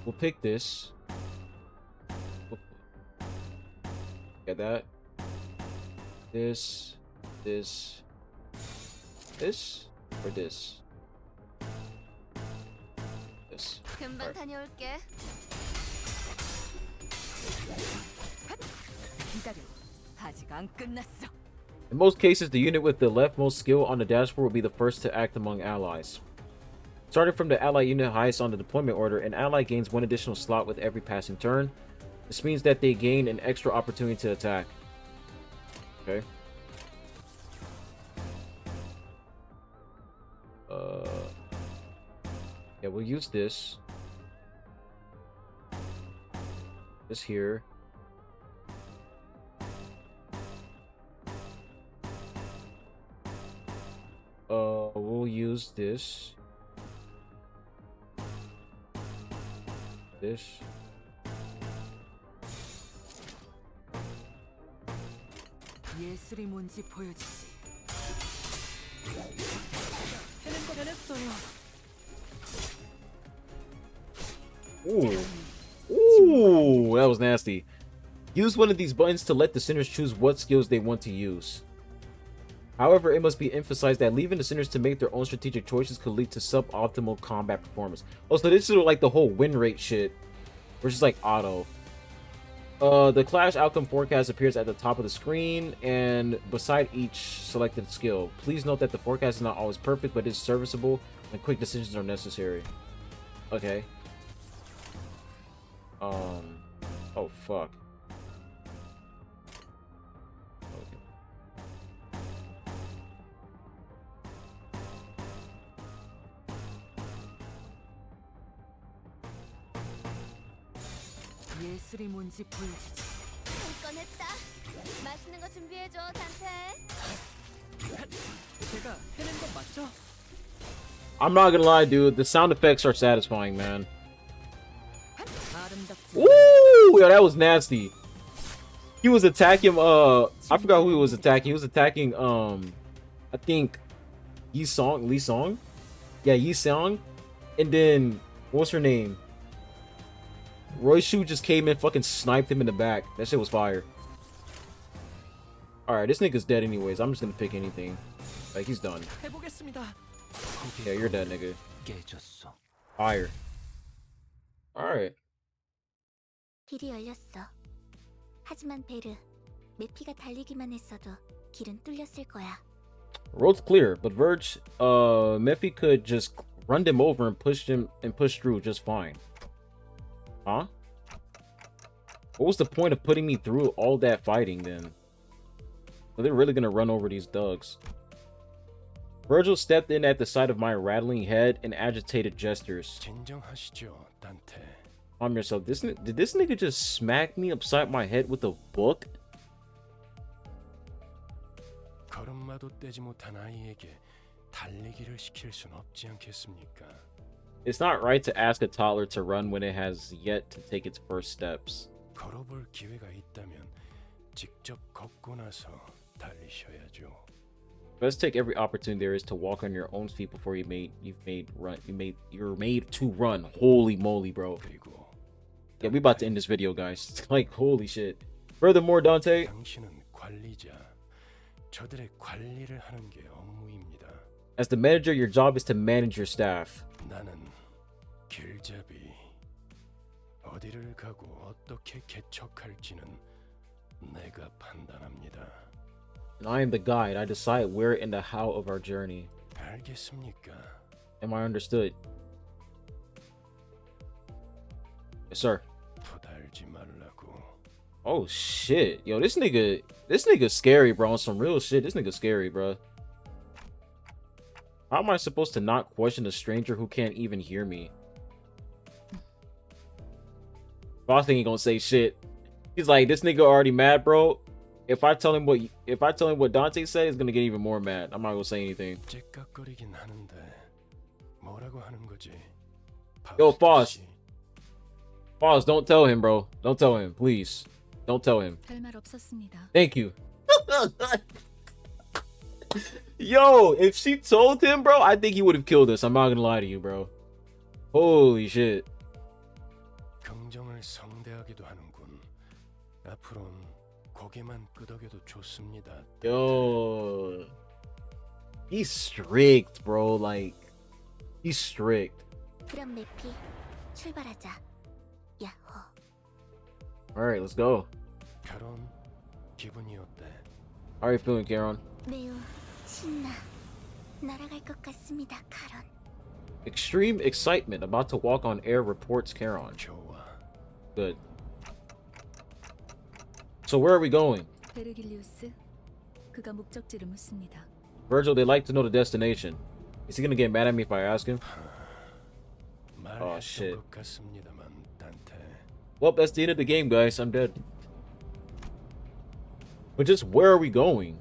We'll pick this. Get that. This, or this? This. 금방 다녀올게. 기다려. 아직 안 끝났어. In most cases, the unit with the leftmost skill on the dashboard will be the first to act among allies. Starting from the ally unit highest on the deployment order, an ally gains 1 additional slot with every passing turn. This means that they gain an extra opportunity to attack. Okay. Yeah, we'll use this. This here. We'll use this. This. 예술이 뭔지 보여주지. 해낸 거 해냈어요. Ooh. Ooh, that was nasty. Use one of these buttons to let the sinners choose what skills they want to use. However, it must be emphasized that leaving the sinners to make their own strategic choices could lead to suboptimal combat performance. Oh, so this is like the whole win rate shit, which is like auto. The clash outcome forecast appears at the top of the screen and beside each selected skill. Please note that the forecast is not always perfect, but is serviceable when quick decisions are necessary. Okay. Oh fuck. Okay. 예술이 뭔지 보여주지. 할 뻔했다. 맛있는 거 준비해줘, 단테. 제가 해낸 건 맞죠? I'm not gonna lie, dude. The sound effects are satisfying, man. 아름답지. Woo! Yo, that was nasty. He was attacking, I forgot who he was attacking. He was attacking, I think, Lee Song? Yeah, Yi Song. And then, what's her name? Roy Shu just came in, fucking sniped him in the back. That shit was fire. Alright, this nigga's dead anyways. I'm just gonna pick anything. Like, he's done. 해보겠습니다. Yeah, you're dead, nigga. 깨졌어. Fire. Alright. 길이 열렸어. 하지만 베르, 메피가 달리기만 했어도 길은 뚫렸을 거야. Road's clear, but Verge, Mephie could just run them over and push through just fine. Huh? What was the point of putting me through all that fighting then? So they're really gonna run over these thugs. Virgil stepped in at the sight of my rattling head and agitated gestures. 진정하시죠, 단테. Calm yourself. Did this nigga just smack me upside my head with a book? 걸음마도 떼지 못한 아이에게 달리기를 시킬 순 없지 않겠습니까? It's not right to ask a toddler to run when it has yet to take its first steps. 걸어볼 기회가 있다면 직접 걷고 나서 달리셔야죠. Let's take every opportunity there is to walk on your own feet before you're made to run. Holy moly, bro. Yeah, we about to end this video, guys. Like, holy shit. Furthermore, Dante, 당신은 관리자. 저들의 관리를 하는 게 업무입니다. as the manager, your job is to manage your staff. 나는 길잡이. 어디를 가고 어떻게 개척할지는 내가 판단합니다. And I am the guide. I decide where and the how of our journey. 알겠습니까? Am I understood? Yes, sir. 토달지 말라고. Oh shit. Yo, this nigga's scary, bro. On some real shit. This nigga's scary, bro. How am I supposed to not question a stranger who can't even hear me? Boss ain't gonna say shit. He's like, this nigga already mad, bro. If I tell him what Dante said, he's gonna get even more mad. I'm not gonna say anything. 째깍거리긴 하는데 뭐라고 하는 거지? Yo, Foss. Foss, don't tell him, bro. Don't tell him, please. Don't tell him. 별말 없었습니다. Thank you. Yo, if she told him, bro, I think he would have killed us. I'm not gonna lie to you, bro. Holy shit. 긍정을 성대하기도 하는군. 앞으론 고개만 끄덕여도 좋습니다. Yo, he's strict, bro. Like, he's strict. 그럼 메피, 출발하자. 야호. All right, let's go. 카론, 기분이 어때? How are you feeling, Karen? 매우 신나. 날아갈 것 같습니다, 카론. Extreme excitement, about to walk on air, reports Karen. 좋아. Good. So where are we going? 베르길리우스, 그가 목적지를 묻습니다. Virgil, they like to know the destination. Is he gonna get mad at me if I ask him? Oh shit. 것 같습니다만, 단테. Well, that's the end of the game, guys. I'm dead. But just where are we going?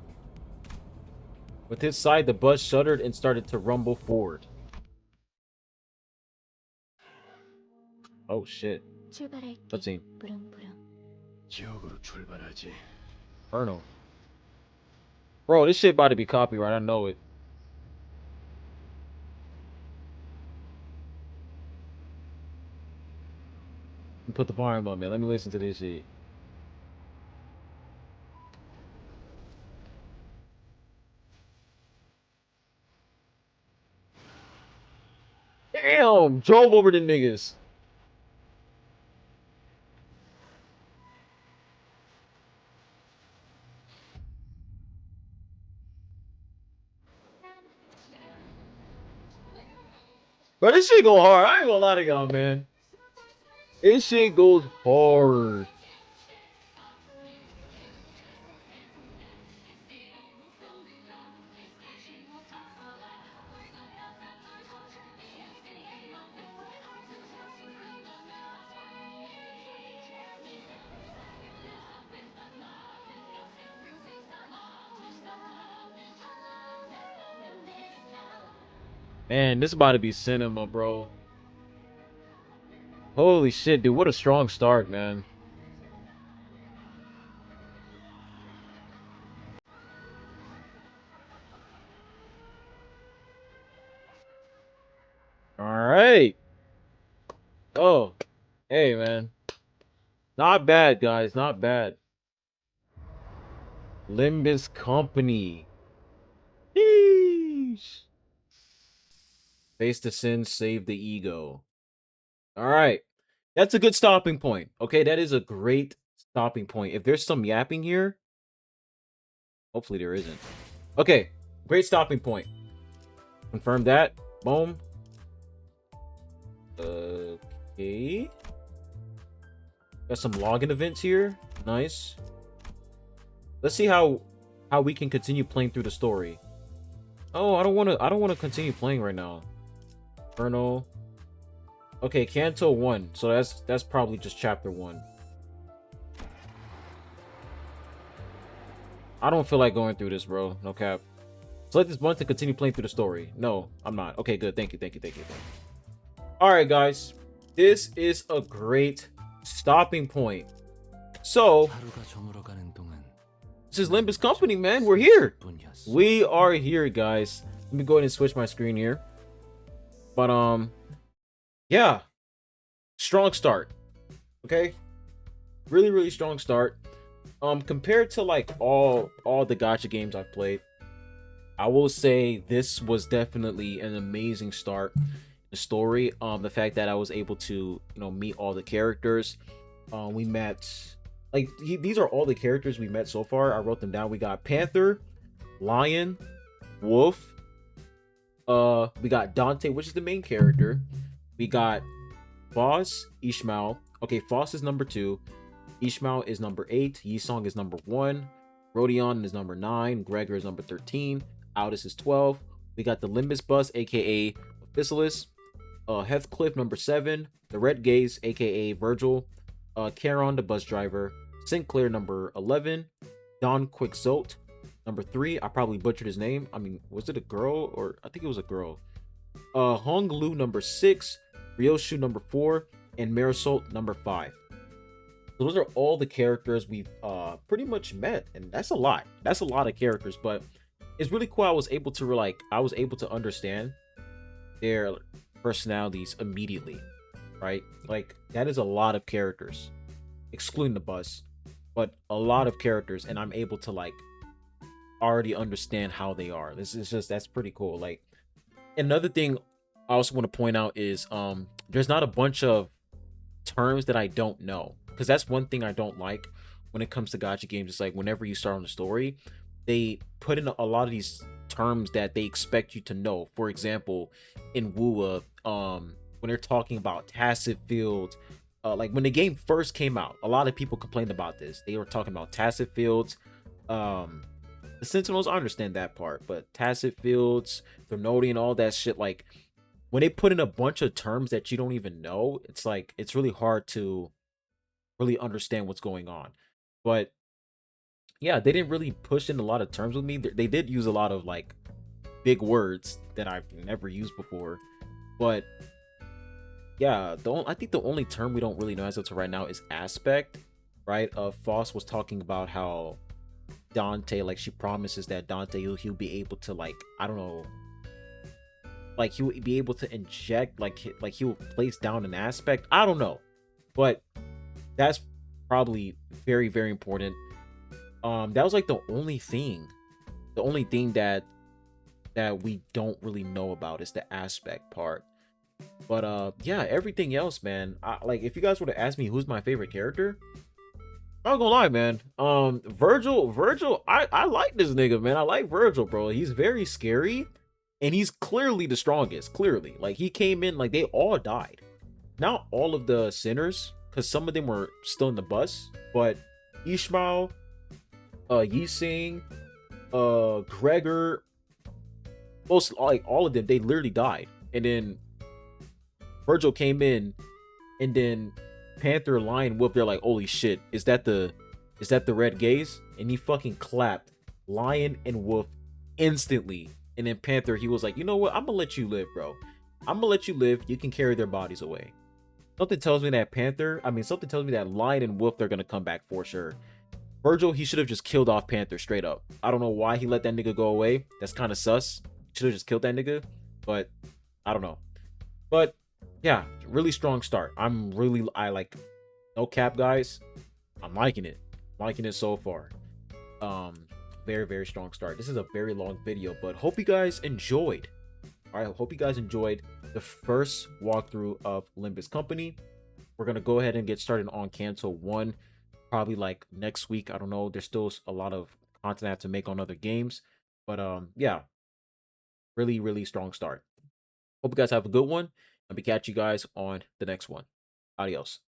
With his side, the bus shuddered and started to rumble forward. Oh shit. 출발할게. Cutscene. 부릉부릉. 지옥으로 출발하지. Inferno. Bro, this shit about to be copyright. I know it. Put the volume on, man. Let me listen to this shit. Damn! Drove over the niggas. Bro, this shit go hard. I ain't gonna lie to y'all, man. This shit goes hard. Man, this is about to be cinema, bro. Holy shit, dude. What a strong start, man. All right. Oh, hey, man. Not bad, guys. Not bad. Limbus Company. Yeesh. Face the sin, save the ego. All right. That's a good stopping point. Okay, that is a great stopping point. If there's some yapping here, hopefully there isn't. Okay, great stopping point. Confirm that. Boom. Okay. Got some login events here. Nice. Let's see how we can continue playing through the story. Oh, I don't want to continue playing right now. Inferno. Okay, Canto 1. So that's probably just chapter 1. I don't feel like going through this, bro. No cap. Select this button to continue playing through the story. No, I'm not. Okay, good. Thank you. All right, guys. This is a great stopping point. So, this is Limbus Company, man. We're here. We are here, guys. Let me go ahead and switch my screen here. But, yeah. Strong start. Okay? Really, really strong start. Compared to, like, all the gacha games I've played, I will say this was definitely an amazing start. The story, the fact that I was able to, meet all the characters. We met, like, these are all the characters we met so far. I wrote them down. We got Panther, Lion, Wolf. We got Dante, which is the main character. We got Foss, Ishmael. Okay, Foss is number 2. Ishmael is number 8. Yisong is number 1. Rodion is number 9. Gregor is number 13. Aldous is 12. We got the Limbus Bus, aka Officialist. Heathcliff, number 7. The Red Gaze, aka Virgil. Charon, the bus driver. Sinclair, number 11. Don Quixote, number 3. I probably butchered his name. I mean, was it a girl? Or I think it was a girl. Hong Lu, number 6. Ryoshu, number 4. And Marisol, number 5. So those are all the characters we've pretty much met. And that's a lot. That's a lot of characters. But it's really cool. I was able to understand their personalities immediately, right? Like, that is a lot of characters, excluding the bus, but a lot of characters, and I'm able to, like, already understand how they are. This is just, that's pretty cool. Like, another thing I also want to point out is there's not a bunch of terms that I don't know, because that's one thing I don't like when it comes to gacha games. It's like, whenever you start on the story, they put in a lot of these terms that they expect you to know. For example, in WUA, when they're talking about tacit fields, like when the game first came out, a lot of people complained about this. They were talking about tacit fields. The Sentinels, I understand that part, but tacit fields, Thermodian, all that shit, like, when they put in a bunch of terms that you don't even know, it's like, it's really hard to really understand what's going on. But yeah, they didn't really push in a lot of terms with me. They did use a lot of, like, big words that I've never used before. But yeah, I think the only term we don't really know as of right now is aspect, right? Foss was talking about how Dante, like, she promises that Dante, he'll be able to, like, I don't know, like, he'll be able to inject, like he'll place down an aspect. I don't know, but that's probably very, very important. That was, like, the only thing that we don't really know about is the aspect part. But yeah, everything else, man, like, if you guys were to ask me who's my favorite character, I'm not gonna lie, man. Virgil, I like this nigga, man. I like Virgil, bro. He's very scary, and he's clearly the strongest. Clearly, like, he came in, like, they all died. Not all of the sinners, because some of them were still in the bus, but Ishmael, Yising, Gregor, most, like, all of them, they literally died. And then Virgil came in, and then Panther, Lion, Wolf, they're like, holy shit, is that the Red Gaze? And he fucking clapped Lion and Wolf instantly. And then Panther, he was like, you know what? I'm gonna let you live, bro. I'm gonna let you live. You can carry their bodies away. Something tells me that something tells me that Lion and Wolf, they're gonna come back for sure. Virgil, he should have just killed off Panther straight up. I don't know why he let that nigga go away. That's kind of sus. Should have just killed that nigga. But I don't know. But yeah, really strong start. I like, no cap, guys. I'm liking it. Liking it so far. Very, very strong start. This is a very long video, but hope you guys enjoyed. All right, hope you guys enjoyed the first walkthrough of Limbus Company. We're gonna go ahead and get started on Canto 1, probably like next week. I don't know. There's still a lot of content I have to make on other games, but yeah, really, really strong start. Hope you guys have a good one, and we catch you guys on the next one. Adios.